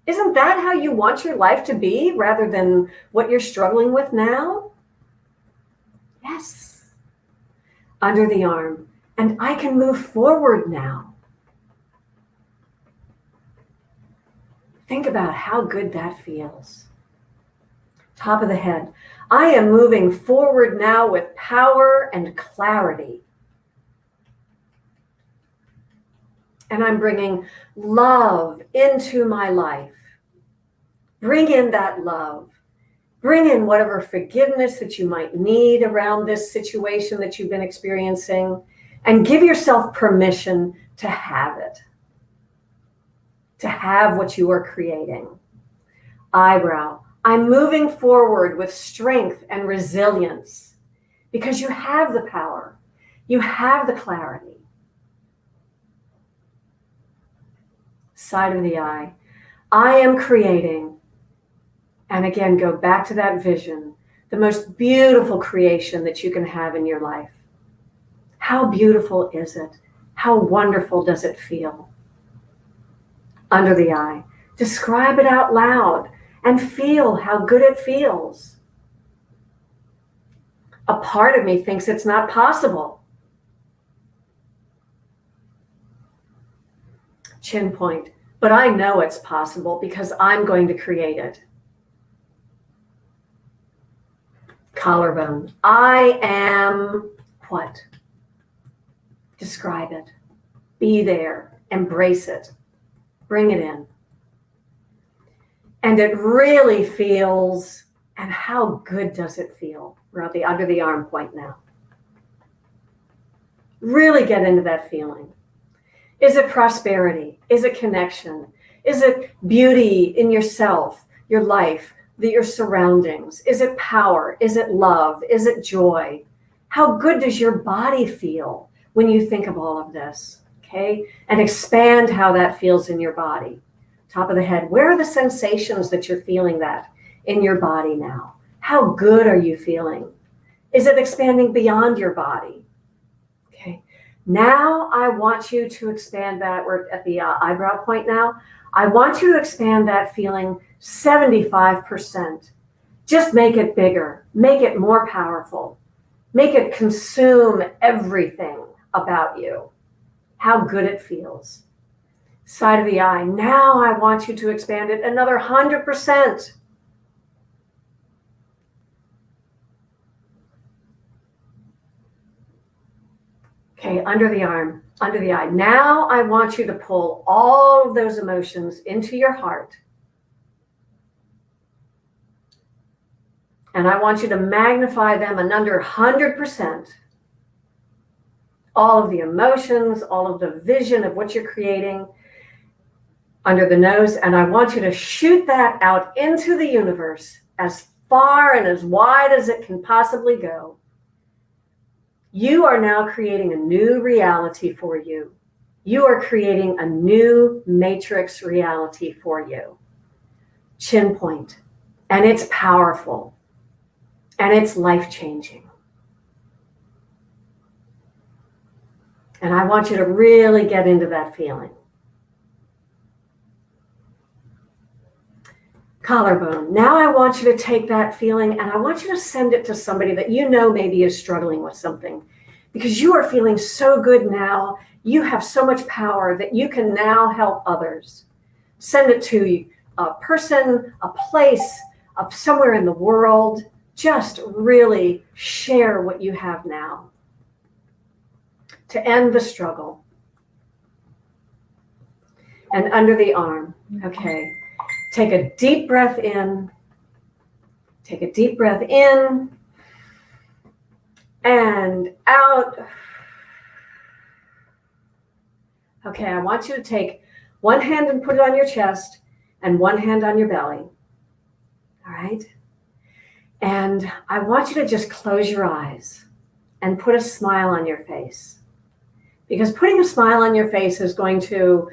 Isn't that how you want your life to be rather than what you're struggling with now? Yes. Under the arm. And I can move forward now. Think about how good that feels. Top of the head. I am moving forward now with power and clarity. And I'm bringing love into my life. Bring in that love. Bring in whatever forgiveness that you might need around this situation that you've been experiencing, and give yourself permission to have it. To have what you are creating. Eyebrow. I'm moving forward with strength and resilience because you have the power. You have the clarity. Side of the eye. I am creating, and again, go back to that vision, the most beautiful creation that you can have in your life. How beautiful is it? How wonderful does it feel? Under the eye. Describe it out loud and feel how good it feels. A part of me thinks it's not possible. Chin point. But I know it's possible because I'm going to create it. Collarbone. I am what? Describe it. Be there. Embrace it. Bring it in. And it really feels, and how good does it feel? We're at the under the arm point now. Really get into that feeling. Is it prosperity? Is it connection? Is it beauty in yourself, your life, your surroundings? Is it power? Is it love? Is it joy? How good does your body feel when you think of all of this? Okay, and expand how that feels in your body. Top of the head. Where are the sensations that you're feeling that in your body now? How good are you feeling? Is it expanding beyond your body? Okay. Now I want you to expand that. We're at the eyebrow point now. I want you to expand that feeling 75%. Just make it bigger. Make it more powerful. Make it consume everything about you. How good it feels. Side of the eye. Now I want you to expand it another 100%. Okay, under the arm, under the eye. Now I want you to pull all of those emotions into your heart. And I want you to magnify them another 100%. All of the emotions, all of the vision of what you're creating under the nose. And I want you to shoot that out into the universe as far and as wide as it can possibly go. You are now creating a new reality for you. You are creating a new matrix reality for you. Chin point. And it's powerful. And it's life-changing. And I want you to really get into that feeling. collarbone. Now I want you to take that feeling and I want you to send it to somebody that you know maybe is struggling with something, because you are feeling so good now. You have so much power that you can now help others. Send it to a person, a place, somewhere in the world. Just really share what you have now to end the struggle. And under the arm. Okay. Take a deep breath in. Take a deep breath in and out. Okay, I want you to take one hand and put it on your chest and one hand on your belly. All right? And I want you to just close your eyes and put a smile on your face. Because putting a smile on your face is going to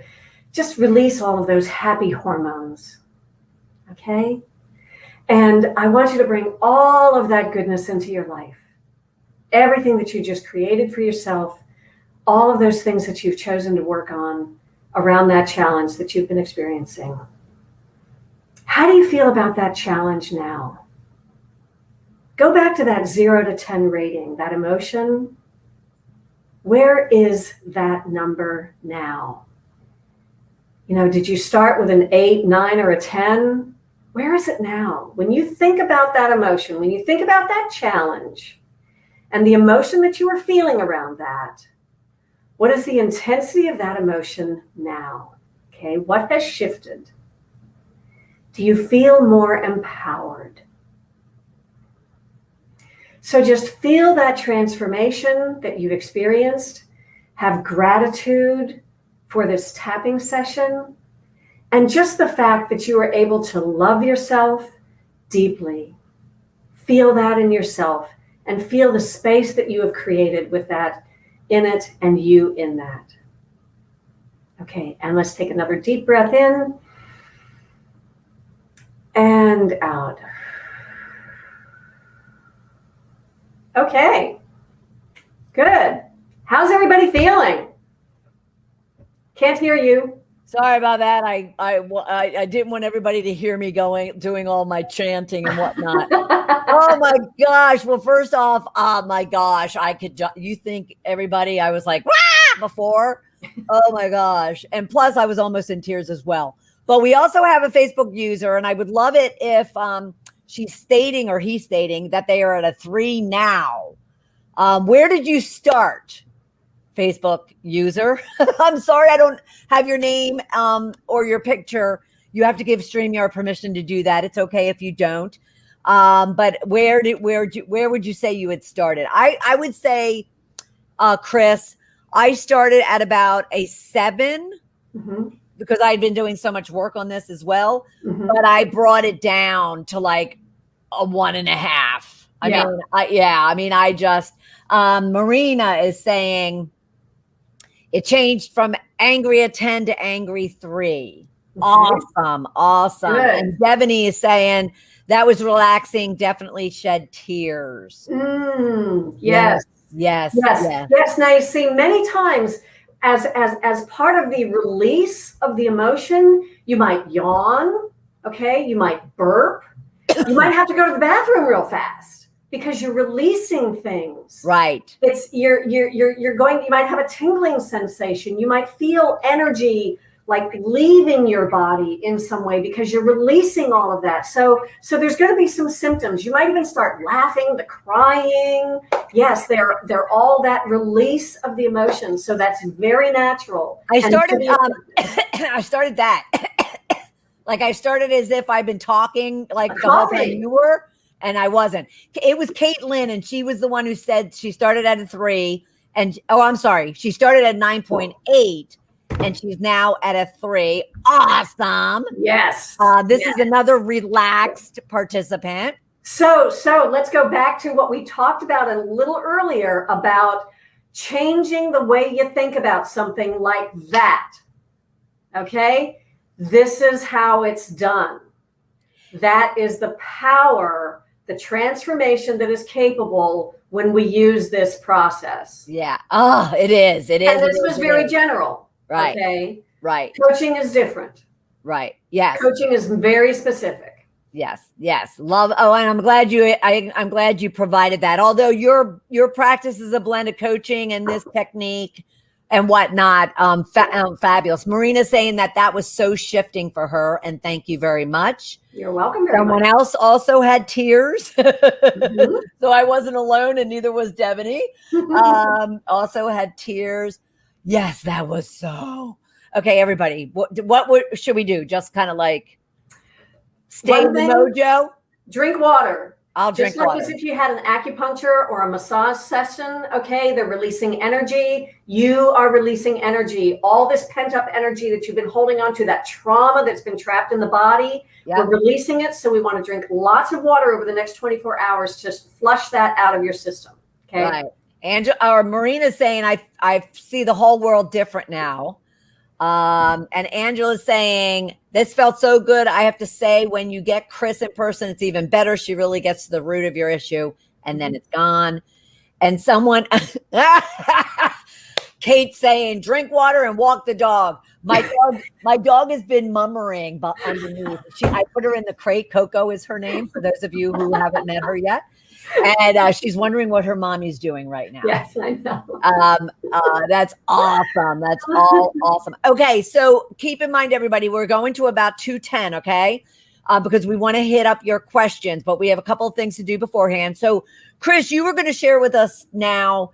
just release all of those happy hormones. Okay? And I want you to bring all of that goodness into your life. Everything that you just created for yourself, all of those things that you've chosen to work on around that challenge that you've been experiencing. How do you feel about that challenge now? Go back to that 0 to 10 rating, that emotion. Where is that number now? You know, did you start with an 8, 9, or a 10? Where is it now? When you think about that emotion, when you think about that challenge and the emotion that you are feeling around that, what is the intensity of that emotion now? Okay, what has shifted? Do you feel more empowered? So just feel that transformation that you've experienced. Have gratitude for this tapping session. And just the fact that you are able to love yourself deeply. Feel that in yourself and feel the space that you have created with that in it and you in that. Okay, and let's take another deep breath in and out. Okay, good. How's everybody feeling? Can't hear you. Sorry about that. I didn't want everybody to hear me doing all my chanting and whatnot. Oh my gosh. Well, first off, oh my gosh, you think everybody, I was like, wah! Before. Oh my gosh. And plus I was almost in tears as well. But we also have a Facebook user, and I would love it if she's stating or he's stating that they are at a 3 now. Where did you start? Facebook user. I'm sorry, I don't have your name or your picture. You have to give StreamYard permission to do that. It's okay if you don't. But where would you say you had started? I would say, Chris, I started at about a 7 because I'd been doing so much work on this as well. But I brought it down to like a 1.5. Marina is saying it changed from angry at 10 to angry 3. Awesome. Good. And Devaney is saying that was relaxing. Definitely shed tears. Yes. Yes. Now you see, many times as part of the release of the emotion, you might yawn. Okay. You might burp. You might have to go to the bathroom real fast because you're releasing things. Right. It's you're going, you might have a tingling sensation. You might feel energy like leaving your body in some way because you're releasing all of that. So there's going to be some symptoms. You might even start laughing, the crying. Yes, they're all that release of the emotions. So that's very natural. I started that. Like I started as if I've been talking like the whole time you were, and I wasn't. It was Caitlin, and she was the one who said she started at a 3, and she started at 9.8, and she's now at a 3. Awesome. Yes. This is another relaxed participant. So let's go back to what we talked about a little earlier about changing the way you think about something like that. Okay. This is how it's done. That is the power, the transformation that is capable when we use this process. Yeah. Oh, it is. It is. And this was very general. Right. Okay. Right. Coaching is different. Right. Yes. Coaching is very specific. Yes, yes, love. Oh, and I'm glad you provided that. Although your practice is a blend of coaching and this technique and whatnot, fabulous. Marina's saying that was so shifting for her, and thank you very much. You're welcome very Someone much. else also had tears, Mhm. so I wasn't alone, and neither was Devaney. Also had tears. Yes, that was so okay. Everybody, what should we do? Just kind of like stay in One the thing, mojo. drink water. I'll Just drink like water. as if you had an acupuncture or a massage session, okay? They're releasing energy. You are releasing energy. All this pent up energy that you've been holding on to, that trauma that's been trapped in the body, we're releasing it. So we want to drink lots of water over the next 24 hours. Just flush that out of your system, okay? Right. Angela or Marina's saying I see the whole world different now. And Angela's saying, this felt so good. I have to say, when you get Chris in person, it's even better. She really gets to the root of your issue, and then it's gone. And someone, Kate saying, drink water and walk the dog. My dog has been murmuring but underneath. I put her in the crate. Coco is her name, for those of you who haven't met her yet. And she's wondering what her mommy's doing right now. Yes, I know. That's awesome. That's all awesome. Okay, so keep in mind, everybody, we're going to about 2:10, okay? Because we want to hit up your questions, but we have a couple of things to do beforehand. So, Chris, you were going to share with us now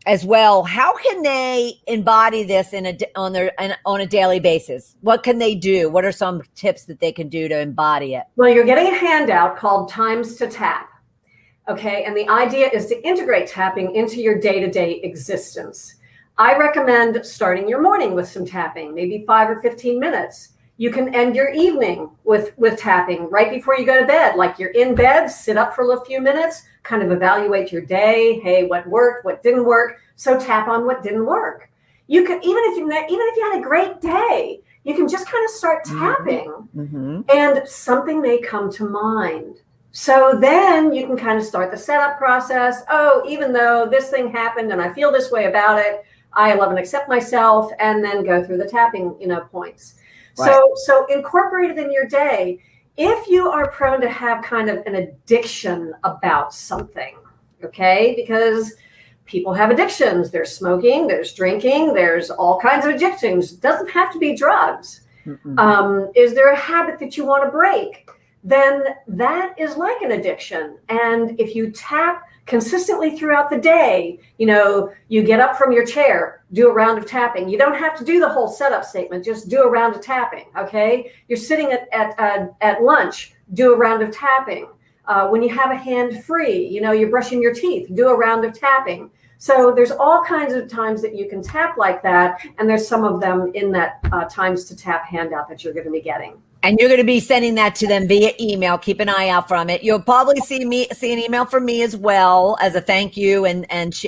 as well. How can they embody this on a daily basis? What can they do? What are some tips that they can do to embody it? Well, you're getting a handout called Times to Tap. Okay, and the idea is to integrate tapping into your day-to-day existence. I recommend starting your morning with some tapping, maybe 5 or 15 minutes. You can end your evening with tapping right before you go to bed. Like you're in bed, sit up for a few minutes, kind of evaluate your day. Hey, what worked, what didn't work? So tap on what didn't work. You can, even if you had a great day, you can just kind of start tapping, and something may come to mind. So then you can kind of start the setup process. Oh, even though this thing happened and I feel this way about it, I love and accept myself, and then go through the tapping, points. Right. So incorporate it in your day. If you are prone to have kind of an addiction about something, okay, because people have addictions. There's smoking, there's drinking, there's all kinds of addictions. It doesn't have to be drugs. Is there a habit that you want to break? Then that is like an addiction. And if you tap consistently throughout the day, you get up from your chair, do a round of tapping. You don't have to do the whole setup statement, just do a round of tapping, okay? You're sitting at lunch, do a round of tapping. When you have a hand free, you're brushing your teeth, do a round of tapping. So there's all kinds of times that you can tap like that. And there's some of them in that Times to Tap handout that you're going to be getting. And you're going to be sending that to them via email. Keep an eye out from it. You'll probably see an email from me as well as a thank you.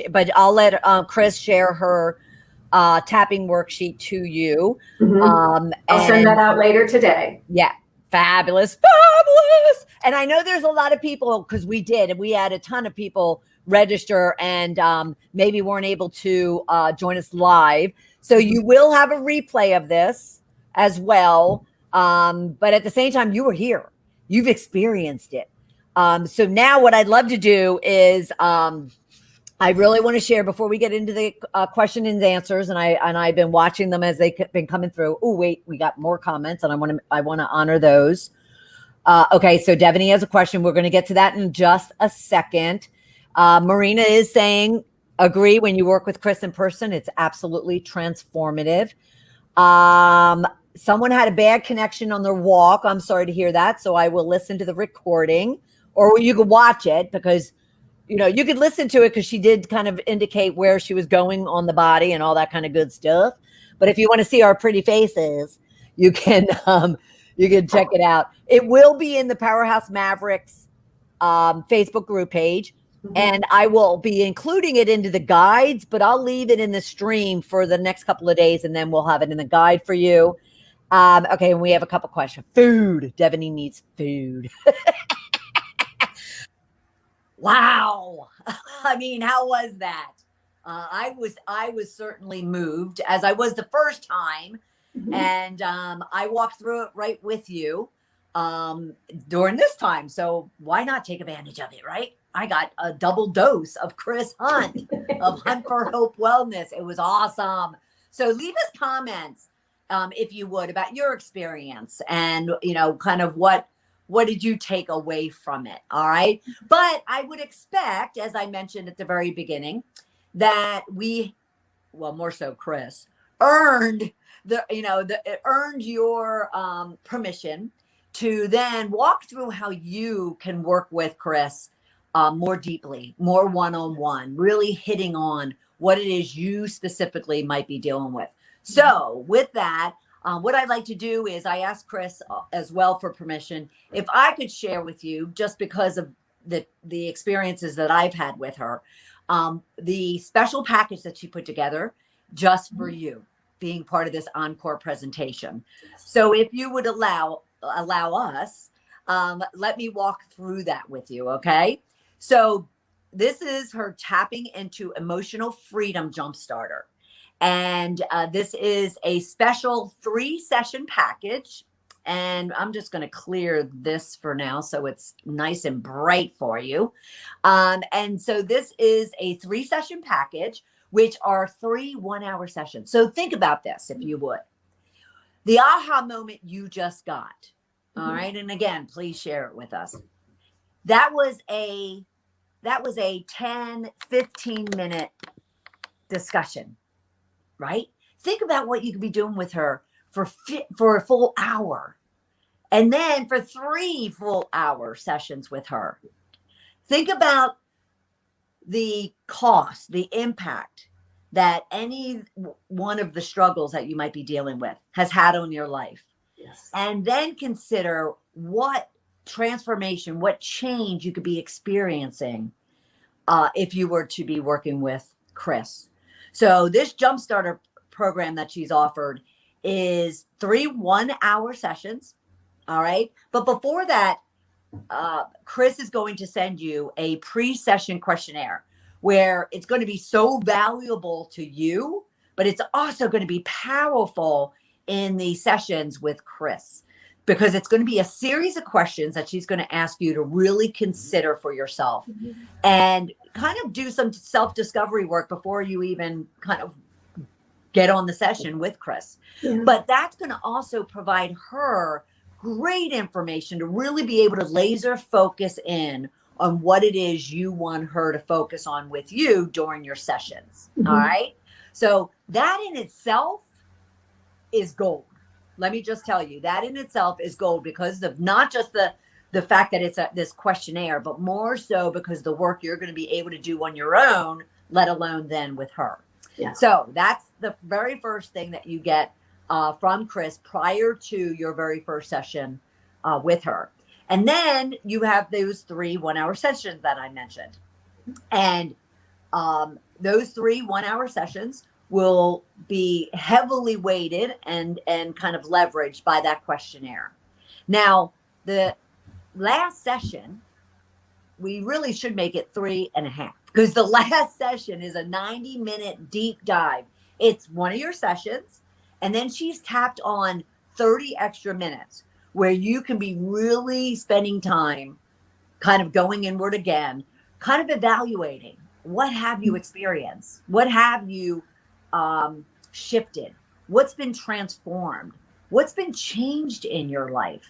But I'll let Chris share her tapping worksheet to you. I'll send that out later today. Yeah. Fabulous. And I know there's a lot of people, because we had a ton of people register and maybe weren't able to join us live. So you will have a replay of this as well. But at the same time, you were here, you've experienced it. So now what I'd love to do is, I really want to share before we get into the question and answers. And I've been watching them as they've been coming through. Oh, wait, we got more comments and I want to honor those. Okay. So Devaney has a question. We're going to get to that in just a second. Marina is saying, agree, when you work with Chris in person, it's absolutely transformative. Someone had a bad connection on their walk. I'm sorry to hear that. So I will listen to the recording, or you could watch it because, you could listen to it because she did kind of indicate where she was going on the body and all that kind of good stuff. But if you want to see our pretty faces, you can check it out. It will be in the Powerhouse Mavericks Facebook group page. And I will be including it into the guides, but I'll leave it in the stream for the next couple of days, and then we'll have it in the guide for you. Okay, and we have a couple questions. Food. Devaney needs food. Wow. I mean, how was that? I was certainly moved, as I was the first time. And I walked through it right with you. during this time. So why not take advantage of it, right? I got a double dose of Chris Hunt of Hunt for Hope Wellness. It was awesome. So leave us comments, if you would, about your experience and, kind of what did you take away from it? All right. But I would expect, as I mentioned at the very beginning, that more so Chris, earned earned your permission to then walk through how you can work with Chris more deeply, more one-on-one, really hitting on what it is you specifically might be dealing with. So with that, what I'd like to do is I asked Chris as well for permission if I could share with you, just because of the experiences that I've had with her, the special package that she put together just for you, being part of this encore presentation. So if you would allow us, let me walk through that with you. Okay. So this is her tapping into emotional freedom jumpstarter. And this is a special 3-session package. And I'm just going to clear this for now so it's nice and bright for you. And so this is a 3-session package, which are 3 one-hour sessions. So think about this, if you would. The aha moment you just got. All right. And again, please share it with us. That was a 10, 15-minute discussion, right? Think about what you could be doing with her for a full hour. And then for 3 full-hour sessions with her. Think about the cost, the impact that any one of the struggles that you might be dealing with has had on your life. Yes. And then consider what transformation, what change you could be experiencing if you were to be working with Chris. So this Jumpstarter program that she's offered is 3 one-hour sessions. All right. But before that, Chris is going to send you a pre-session questionnaire where it's going to be so valuable to you, but it's also going to be powerful in the sessions with Chris, because it's going to be a series of questions that she's going to ask you to really consider for yourself and kind of do some self-discovery work before you even kind of get on the session with Chris. Yeah. But that's going to also provide her great information to really be able to laser focus in on what it is you want her to focus on with you during your sessions. Mm-hmm. All right. So that in itself is gold. Let me just tell you, that in itself is gold, because of not just the fact that it's this questionnaire, but more so because the work you're going to be able to do on your own, let alone then with her. Yeah. So that's the very first thing that you get from Chris prior to your very first session with her. And then you have those 3 one-hour sessions that I mentioned. And those 3 one-hour sessions will be heavily weighted and kind of leveraged by that questionnaire. Now, the last session, we really should make it 3.5, because the last session is a 90-minute deep dive. It's one of your sessions, and then she's tapped on 30 extra minutes where you can be really spending time kind of going inward again, kind of evaluating what have you experienced? What have you shifted? What's been transformed? What's been changed in your life?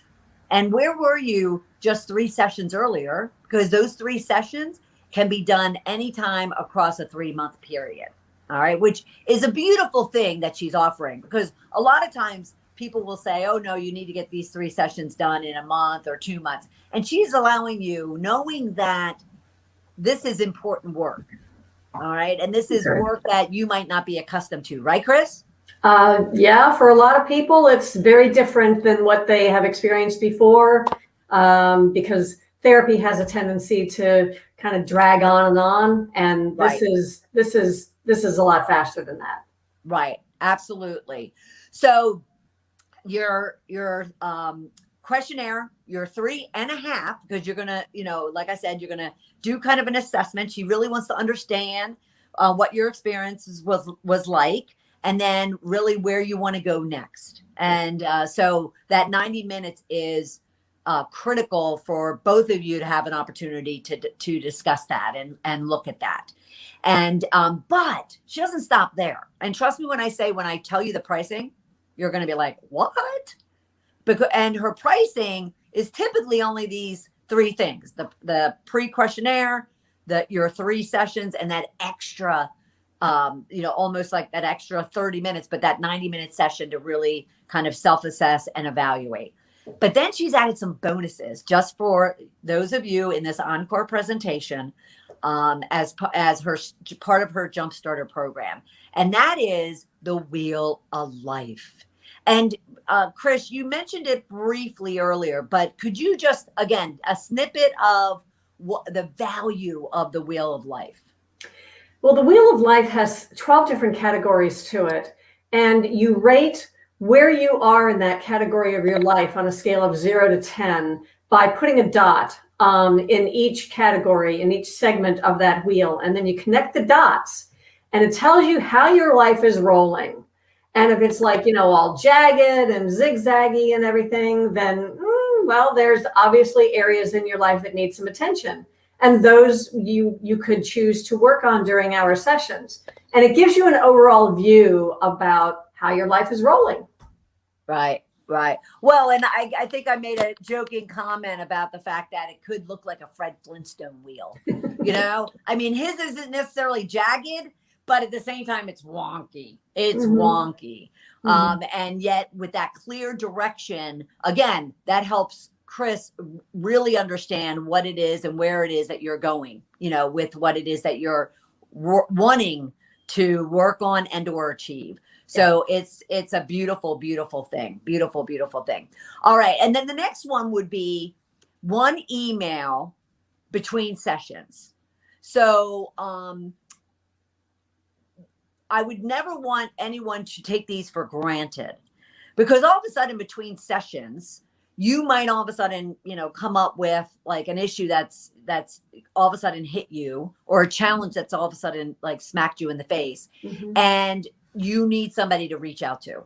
And where were you just 3 sessions earlier? Because those 3 sessions can be done anytime across a 3-month period. All right. Which is a beautiful thing that she's offering, because a lot of times people will say, oh, no, you need to get these 3 sessions done in a month or 2 months. And she's allowing you, knowing that this is important work. All right. And this is work that you might not be accustomed to. Right, Chris? Yeah, for a lot of people, it's very different than what they have experienced before, because therapy has a tendency to kind of drag on. And this is a lot faster than that. Right. Absolutely. So your questionnaire, your 3.5, because you're going to, like I said, you're going to do kind of an assessment. She really wants to understand what your experiences was like, and then really where you want to go next. And so that 90 minutes is critical for both of you to have an opportunity to discuss that and look at that. And but she doesn't stop there. And trust me when I tell you the pricing, you're going to be like, what? And her pricing is typically only these three things: the pre-questionnaire, your 3 sessions, and that extra, almost like that extra 30 minutes, but that 90-minute session to really kind of self-assess and evaluate. But then she's added some bonuses just for those of you in this ENCORE presentation, as her part of her Jumpstarter program. And that is the Wheel of Life. And Chris, you mentioned it briefly earlier, but could you just, again, a snippet of what the value of the Wheel of Life? Well, the Wheel of Life has 12 different categories to it, and you rate where you are in that category of your life on a scale of 0 to 10 by putting a dot in each category, in each segment of that wheel. And then you connect the dots and it tells you how your life is rolling. And if it's like, all jagged and zigzaggy and everything, then, well, there's obviously areas in your life that need some attention. And those you could choose to work on during our sessions. And it gives you an overall view about how your life is rolling. Right. Well, and I think I made a joking comment about the fact that it could look like a Fred Flintstone wheel. I mean, his isn't necessarily jagged, but at the same time, it's wonky. It's wonky. And yet with that clear direction, again, that helps Chris really understand what it is and where it is that you're going, with what it is that you're wanting to work on and or achieve. So it's a beautiful, beautiful thing. Beautiful, beautiful thing. All right. And then the next one would be 1 email between sessions. So I would never want anyone to take these for granted, because all of a sudden between sessions, you might all of a sudden, come up with like an issue that's all of a sudden hit you, or a challenge that's all of a sudden like smacked you in the face. And you need somebody to reach out to.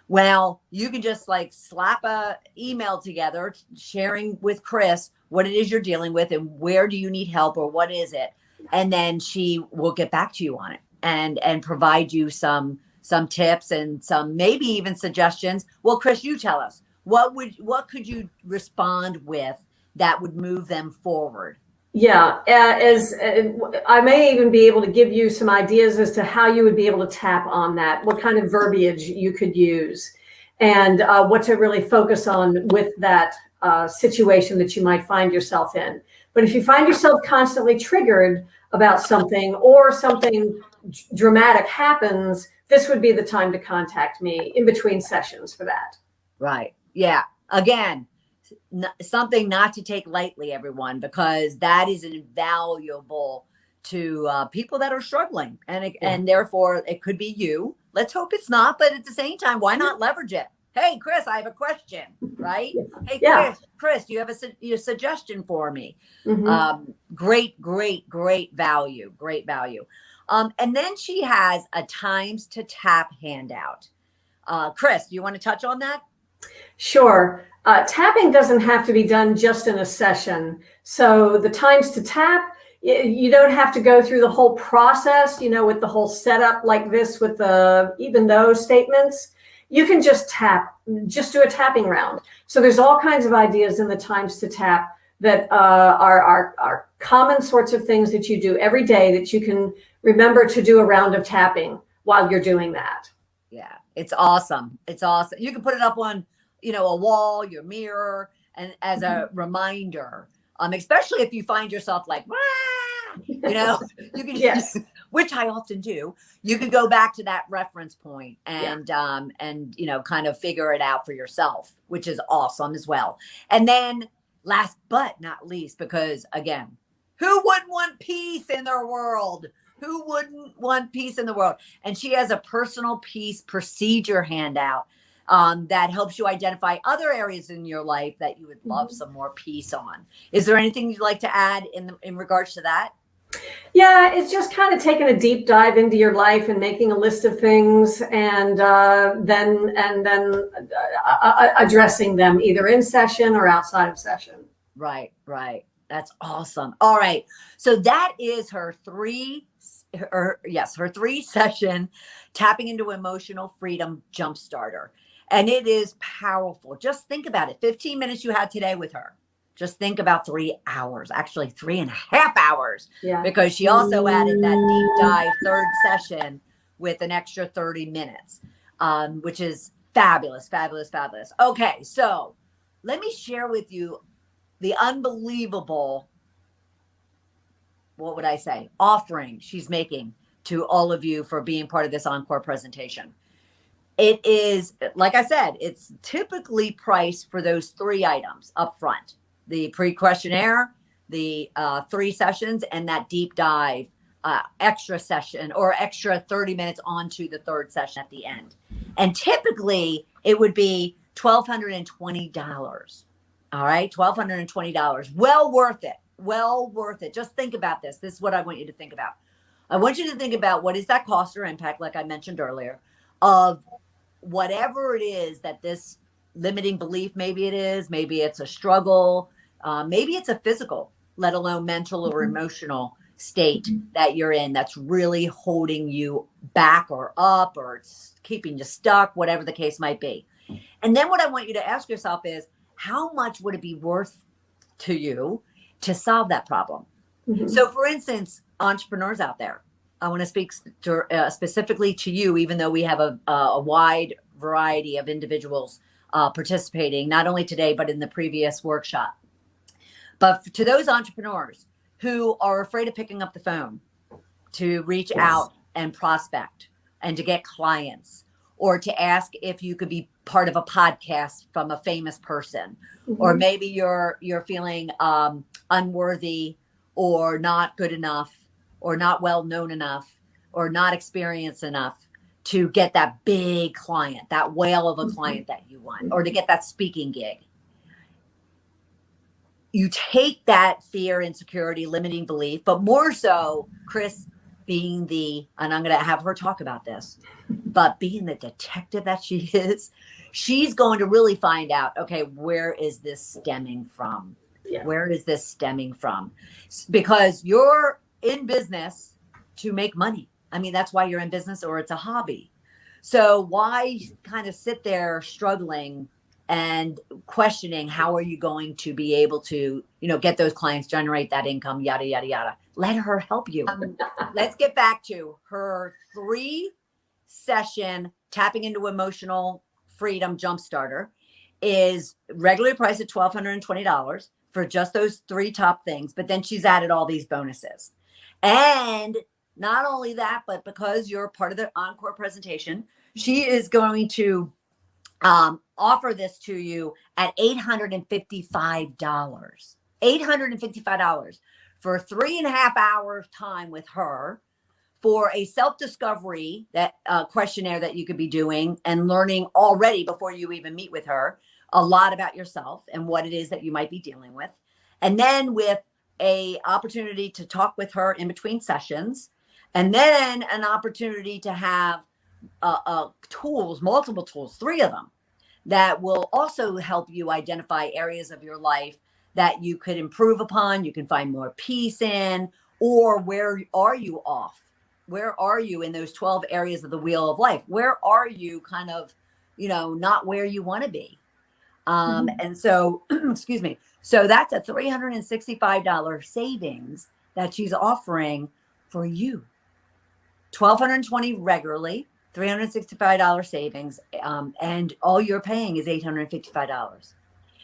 Well, you can just like slap a email together sharing with Chris what it is you're dealing with and where do you need help or what is it. And then she will get back to you on it and provide you some tips and some maybe even suggestions. Well, Chris, you tell us, what could you respond with that would move them forward? Yeah, as I may even be able to give you some ideas as to how you would be able to tap on that, what kind of verbiage you could use, and what to really focus on with that situation that you might find yourself in. But if you find yourself constantly triggered about something, or something dramatic happens, this would be the time to contact me in between sessions for that. Right. Yeah. Again, something not to take lightly, everyone, because that is invaluable to people that are struggling, and therefore it could be you. Let's hope it's not, but at the same time, why not leverage it? Hey, Chris, I have a question, right? Hey, Chris, do you have a suggestion for me? Great value, great value. And then she has a times to tap handout. Chris, do you want to touch on that? Sure. Tapping doesn't have to be done just in a session. So the times to tap, you don't have to go through the whole process, with the whole setup like this with the even though statements. You can just tap, just do a tapping round. So there's all kinds of ideas in the times to tap that are common sorts of things that you do every day that you can remember to do a round of tapping while you're doing that. Yeah, it's awesome. It's awesome. You can put it up on, a wall, your mirror, and as a reminder, especially if you find yourself like, you can, which I often do, you can go back to that reference point and kind of figure it out for yourself, which is awesome as well. And then last but not least, because again, who wouldn't want peace in their world? Who wouldn't want peace in the world? And she has a personal peace procedure handout that helps you identify other areas in your life that you would love some more peace on. Is there anything you'd like to add in regards to that? Yeah, it's just kind of taking a deep dive into your life and making a list of things, and then addressing them either in session or outside of session. Right, right. That's awesome. All right. So that is her her 3 session tapping into emotional freedom jump starter. And it is powerful. Just think about it. 15 minutes you had today with her. Just think about 3 hours, actually 3.5 hours, Yeah. because she also added that deep dive third session with an extra 30 minutes, which is fabulous, fabulous, fabulous. Okay. So let me share with you the unbelievable, what would I say, offering she's making to all of you for being part of this encore presentation. It is, like I said, it's typically priced for those 3 items up front: the pre-questionnaire, the 3 sessions, and that deep dive extra session or extra 30 minutes onto the 3rd session at the end. And typically it would be $1,220. All right, $1,220. Well worth it. Well worth it. Just think about this. This is what I want you to think about. I want you to think about what is that cost or impact, like I mentioned earlier, of whatever it is that this limiting belief, maybe it is, maybe it's a struggle, maybe it's a physical, let alone mental or emotional state that you're in that's really holding you back or up, or it's keeping you stuck, whatever the case might be. And then what I want you to ask yourself is, how much would it be worth to you to solve that problem? Mm-hmm. So for instance, entrepreneurs out there, I want to speak specifically to you, even though we have a wide variety of individuals participating, not only today, but in the previous workshop. But to those entrepreneurs who are afraid of picking up the phone to reach out and prospect and to get clients, or to ask if you could be part of a podcast from a famous person, mm-hmm. or maybe you're feeling unworthy or not good enough or not well known enough or not experienced enough to get that big client, that whale of a client that you want, or to get that speaking gig. You take that fear, insecurity, limiting belief, but more so, Chris being and I'm going to have her talk about this, but being the detective that she is, she's going to really find out, okay, where is this stemming from? Yeah. Where is this stemming from? Because you're in business to make money. I mean, that's why you're in business, or it's a hobby. So why kind of sit there struggling and questioning how are you going to be able to, get those clients, generate that income, yada, yada, yada. Let her help you. Let's get back to her 3-session tapping into emotional freedom jumpstarter. Is regularly priced at $1,220 for just those 3 top things. But then she's added all these bonuses. And not only that, but because you're part of the encore presentation, she is going to offer this to you at $855. $855 for 3.5 hours time with her for a self-discovery that questionnaire that you could be doing and learning already before you even meet with her a lot about yourself and what it is that you might be dealing with. And then with a opportunity to talk with her in between sessions, and then an opportunity to have tools, multiple tools, 3 of them, that will also help you identify areas of your life that you could improve upon, you can find more peace in, or where are you off? Where are you in those 12 areas of the wheel of life? Where are you kind of, not where you want to be? And so, excuse me. So that's a $365 savings that she's offering for you. $1,220 regularly, $365 savings, and all you're paying is $855.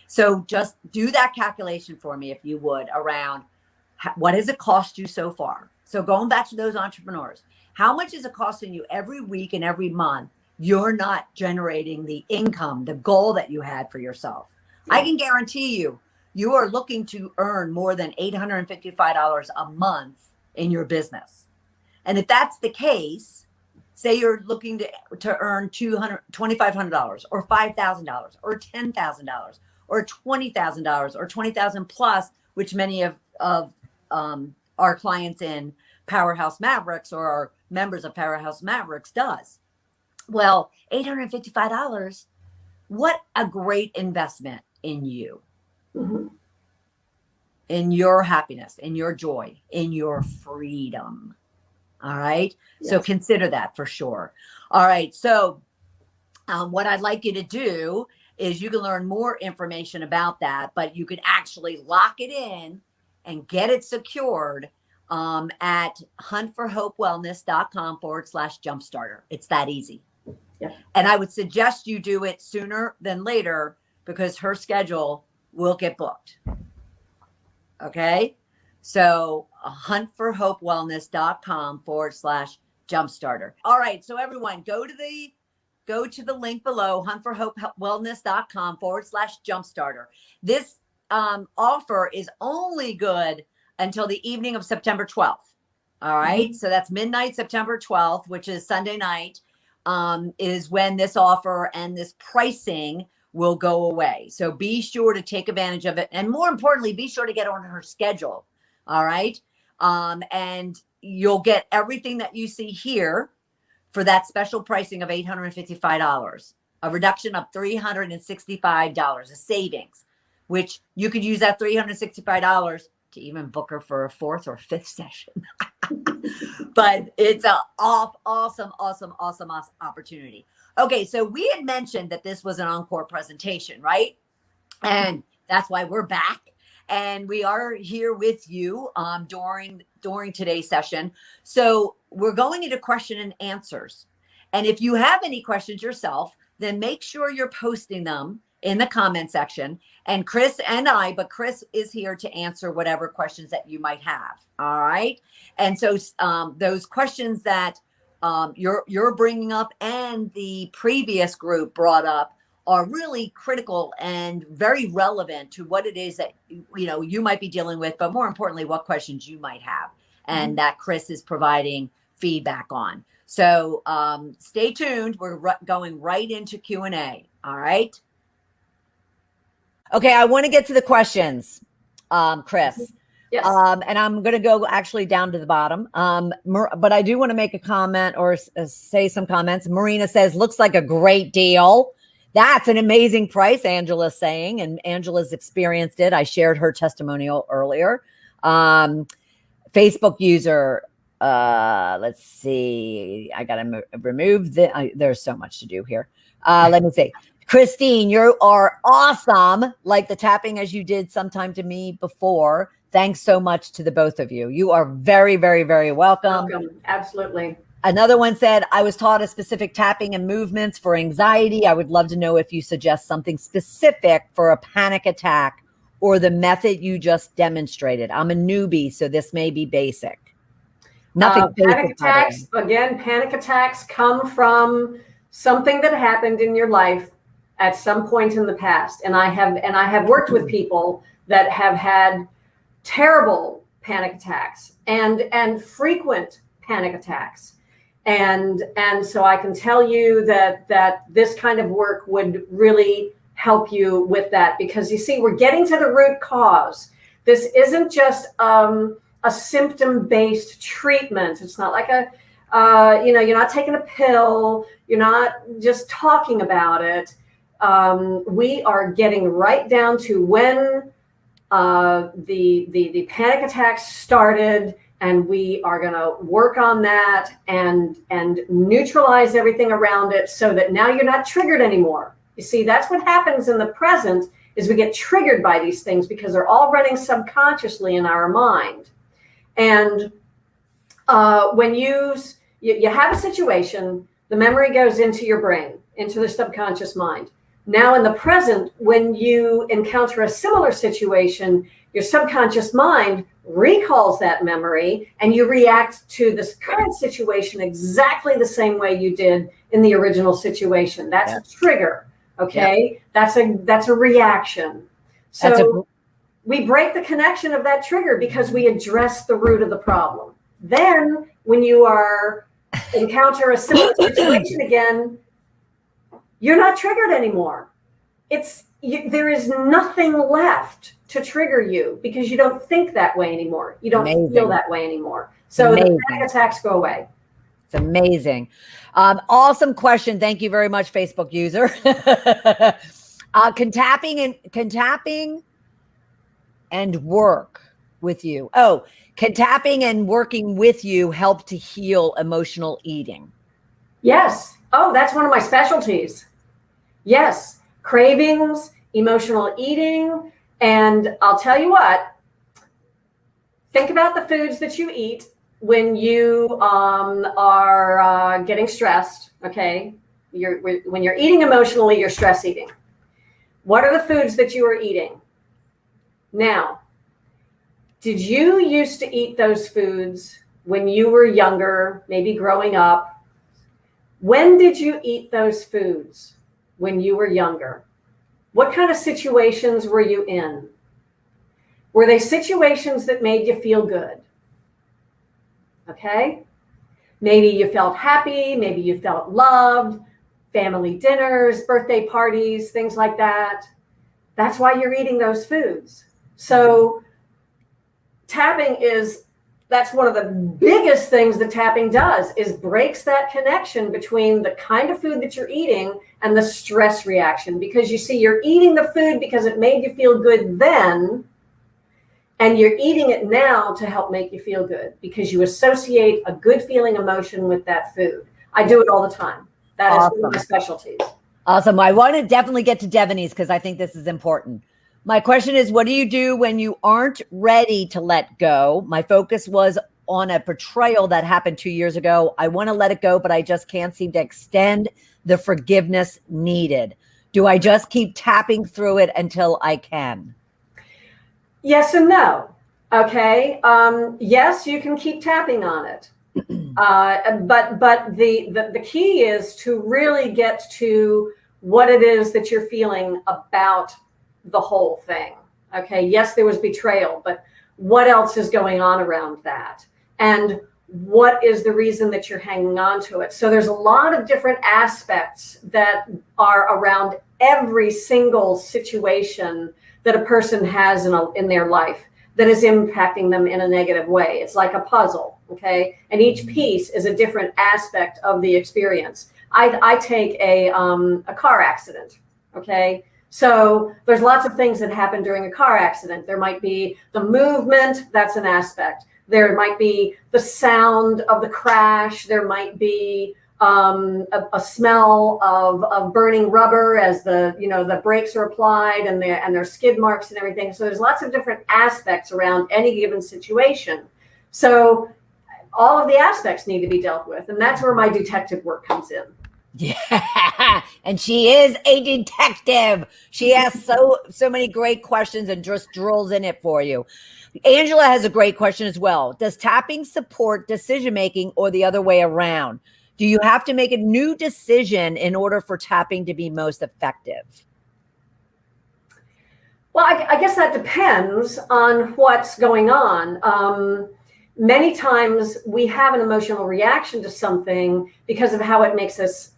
So just do that calculation for me, if you would, around what has it cost you so far? So going back to those entrepreneurs, how much is it costing you every week and every month? You're not generating the income, the goal that you had for yourself. Yeah. I can guarantee you are looking to earn more than $855 a month in your business. And if that's the case, say you're looking to earn $2,500 or $5,000 or $10,000 or $20,000 or $20,000 plus, which many of our clients in Powerhouse Mavericks or our members of Powerhouse Mavericks does. Well, $855, what a great investment in you, in your happiness, in your joy, in your freedom. All right. Yes. So consider that for sure. All right. So what I'd like you to do is you can learn more information about that, but you can actually lock it in and get it secured at huntforhopewellness.com/jumpstarter. It's that easy. Yeah. And I would suggest you do it sooner than later because her schedule will get booked. Okay. So huntforhopewellness.com/jumpstarter. All right. So everyone go to the link below, huntforhopewellness.com/jumpstarter. This offer is only good until the evening of September 12th. All right. So that's midnight, September 12th, which is Sunday night, is when this offer and this pricing will go away. So be sure to take advantage of it. And more importantly, be sure to get on her schedule. All right. And you'll get everything that you see here for that special pricing of $855, a reduction of $365, a savings, which you could use that $365 to even book her for a 4th or 5th session. But it's an awesome opportunity. Okay, so we had mentioned that this was an encore presentation, right? And that's why we're back. And we are here with you during today's session. So we're going into question and answers. And if you have any questions yourself, then make sure you're posting them in the comment section. And Chris and I, but Chris is here to answer whatever questions that you might have. All right. And so those questions that you're bringing up and the previous group brought up are really critical and very relevant to what it is that you might be dealing with, but more importantly, what questions you might have, and that Chris is providing feedback on. So stay tuned. We're going right into Q&A. All right. Okay, I want to get to the questions, Chris. Yes. And I'm going to go actually down to the bottom. But I do want to make a comment or say some comments. Marina says, looks like a great deal. That's an amazing price, Angela's saying, and Angela's experienced it. I shared her testimonial earlier. Facebook user, let's see. I got to remove there's so much to do here. Let me see. Christine, you are awesome. Like the tapping as you did sometime to me before. Thanks so much to the both of you. You are very, very, very welcome. Absolutely. Another one said, I was taught a specific tapping and movements for anxiety. I would love to know if you suggest something specific for a panic attack or the method you just demonstrated. I'm a newbie, so this may be basic. Nothing panic attacks, again, panic attacks come from something that happened in your life at some point in the past. And I have worked with people that have had terrible panic attacks and frequent panic attacks. And so I can tell you that this kind of work would really help you with that, because you see, we're getting to the root cause. This isn't just a symptom-based treatment. It's not like you're not taking a pill. You're not just talking about it. We are getting right down to when the panic attacks started, and we are going to work on that and neutralize everything around it so that now you're not triggered anymore. You see, that's what happens in the present, is we get triggered by these things because they're all running subconsciously in our mind. And when you have a situation, the memory goes into your brain, into the subconscious mind. Now in the present, when you encounter a similar situation, your subconscious mind recalls that memory and you react to this current situation exactly the same way you did in the original situation. That's a trigger. Okay. That's a reaction. So we break the connection of that trigger because we address the root of the problem. Then when you encounter a similar situation again, you're not triggered anymore. It's there is nothing left to trigger you because you don't think that way anymore. You don't feel that way anymore. So the panic attacks go away. It's amazing. Awesome question. Thank you very much, Facebook user. Can tapping and work with you? Oh, can tapping and working with you help to heal emotional eating? Yes. Oh, that's one of my specialties. Yes. Cravings, emotional eating. And I'll tell you what, think about the foods that you eat when you are getting stressed, okay? When you're eating emotionally, you're stress eating. What are the foods that you are eating? Now, did you used to eat those foods when you were younger, maybe growing up? When did you eat those foods when you were younger? What kind of situations were you in? Were they situations that made you feel good? Okay? Maybe you felt happy, maybe you felt loved, family dinners, birthday parties, things like that. That's why you're eating those foods. So tapping that's one of the biggest things that tapping does, is breaks that connection between the kind of food that you're eating and the stress reaction. Because you see, you're eating the food because it made you feel good then, and you're eating it now to help make you feel good because you associate a good feeling emotion with that food. I do it all the time. That is one of my specialties. Awesome. I want to definitely get to Devaney's because I think this is important. My question is, what do you do when you aren't ready to let go? My focus was on a betrayal that happened 2 years ago. I want to let it go, but I just can't seem to extend the forgiveness needed. Do I just keep tapping through it until I can? Yes and no. Okay. Yes, you can keep tapping on it. But the key is to really get to what it is that you're feeling about the whole thing. Okay. Yes, there was betrayal, but what else is going on around that? And what is the reason that you're hanging on to it? So there's a lot of different aspects that are around every single situation that a person has in their life that is impacting them in a negative way. It's like a puzzle, okay? And each piece is a different aspect of the experience. I take a car accident, okay? So there's lots of things that happen during a car accident. There might be the movement, that's an aspect. There might be the sound of the crash. There might be a smell of burning rubber as the brakes are applied and there's skid marks and everything. So there's lots of different aspects around any given situation. So all of the aspects need to be dealt with. And that's where my detective work comes in. Yeah. And she is a detective. She asks so many great questions and just drills in it for you. Angela has a great question as well. Does tapping support decision-making or the other way around? Do you have to make a new decision in order for tapping to be most effective? Well, I guess that depends on what's going on. Many times we have an emotional reaction to something because of how it makes us,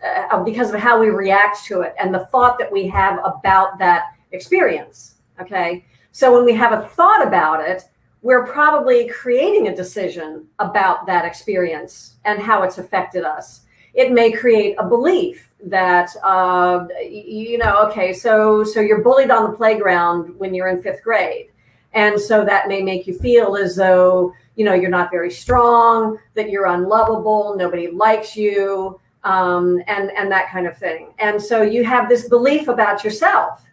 because of how we react to it and the thought that we have about that experience. Okay. So when we have a thought about it, we're probably creating a decision about that experience and how it's affected us. It may create a belief that, okay, so you're bullied on the playground when you're in 5th grade. And so that may make you feel as though, you're not very strong, that you're unlovable, nobody likes you, and that kind of thing. And so you have this belief about yourself.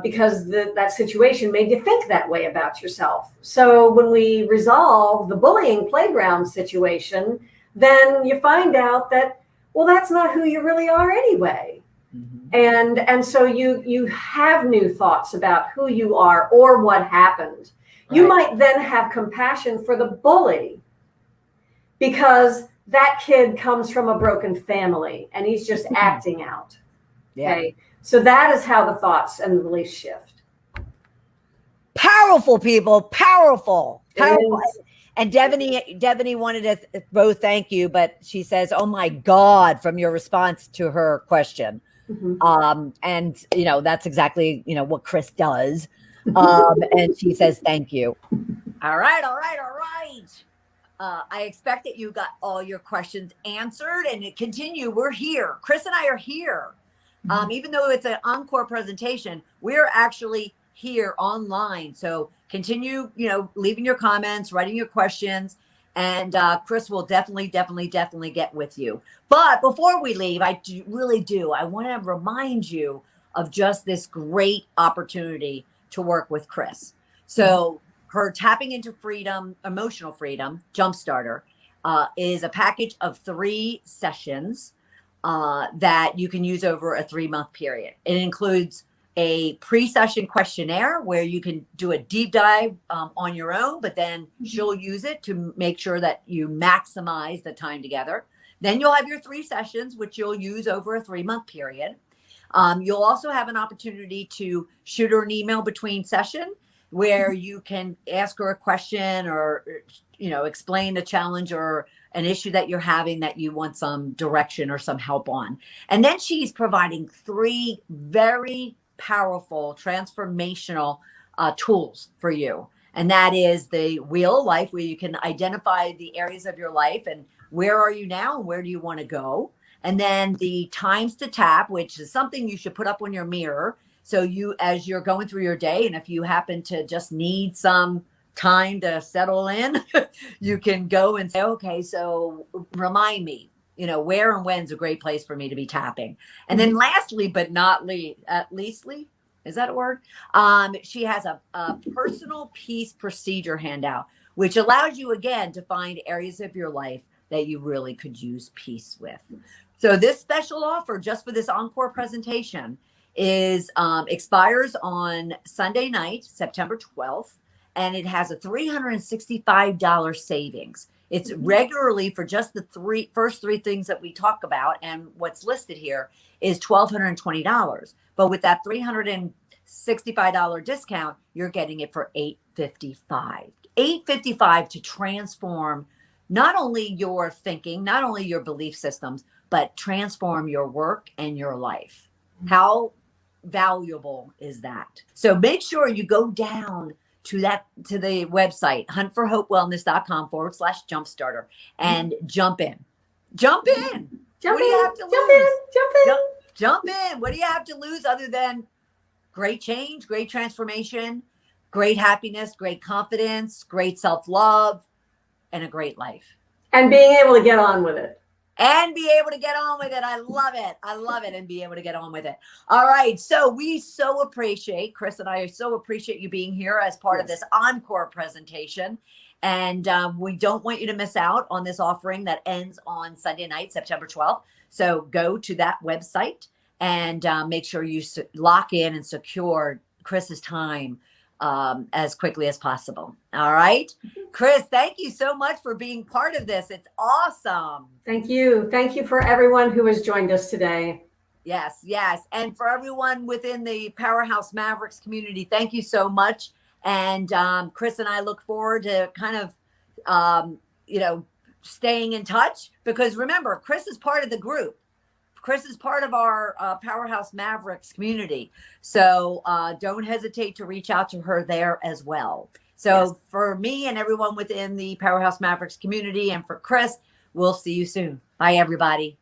Because that situation made you think that way about yourself. So when we resolve the bullying playground situation, then you find out that, well, that's not who you really are anyway. Mm-hmm. And so you have new thoughts about who you are or what happened. Right. You might then have compassion for the bully because that kid comes from a broken family and he's just acting out. Yeah. Okay. So that is how the thoughts and the beliefs shift. Powerful, people, powerful. And Devaney wanted to both thank you, but she says, "Oh my God," from your response to her question. And, that's exactly, what Chris does. And she says, thank you. All right. I expect that you got all your questions answered and continue. We're here. Chris and I are here. Even though it's an encore presentation, we're actually here online. So continue, leaving your comments, writing your questions, and Chris will definitely get with you. But before we leave, I want to remind you of just this great opportunity to work with Chris. So her Tapping into Freedom, Emotional Freedom Jumpstarter is a package of 3 sessions that you can use over a 3-month period. It includes a pre-session questionnaire where you can do a deep dive on your own, but then she'll use it to make sure that you maximize the time together. Then you'll have your 3 sessions, which you'll use over a 3-month period. You'll also have an opportunity to shoot her an email between session where you can ask her a question or, explain a challenge or an issue that you're having that you want some direction or some help on. And then she's providing 3 very powerful transformational tools for you. And that is the Wheel of Life, where you can identify the areas of your life and where are you now and where do you want to go. And then the Times to Tap, which is something you should put up on your mirror. So as you're going through your day, and if you happen to just need some time to settle in, you can go and say, okay, so remind me, where and when's a great place for me to be tapping. And then lastly, but not leastly, is that a word? She has a personal peace procedure handout, which allows you again to find areas of your life that you really could use peace with. So this special offer just for this encore presentation is expires on Sunday night, September 12th, and it has a $365 savings. It's regularly for just the first three things that we talk about, and what's listed here is $1,220. But with that $365 discount, you're getting it for $855. $855 to transform not only your thinking, not only your belief systems, but transform your work and your life. How valuable is that? So make sure you go down to the website, huntforhopewellness.com/jumpstarter, and jump in. What do you have to lose? Jump in. What do you have to lose other than great change, great transformation, great happiness, great confidence, great self-love, and a great life. And being able to get on with it. I love it. And be able to get on with it. All right. So we so appreciate, Chris and I so appreciate you being here as part of this encore presentation. And we don't want you to miss out on this offering that ends on Sunday night, September 12th. So go to that website and make sure you lock in and secure Chris's time as quickly as possible. All right. Chris, thank you so much for being part of this. It's awesome. Thank you. Thank you for everyone who has joined us today. Yes. And for everyone within the Powerhouse Mavericks community, thank you so much. And Chris and I look forward to kind of, staying in touch, because remember, Chris is part of the group. Chris is part of our Powerhouse Mavericks community. So don't hesitate to reach out to her there as well. So for me and everyone within the Powerhouse Mavericks community, and for Chris, we'll see you soon. Bye, everybody.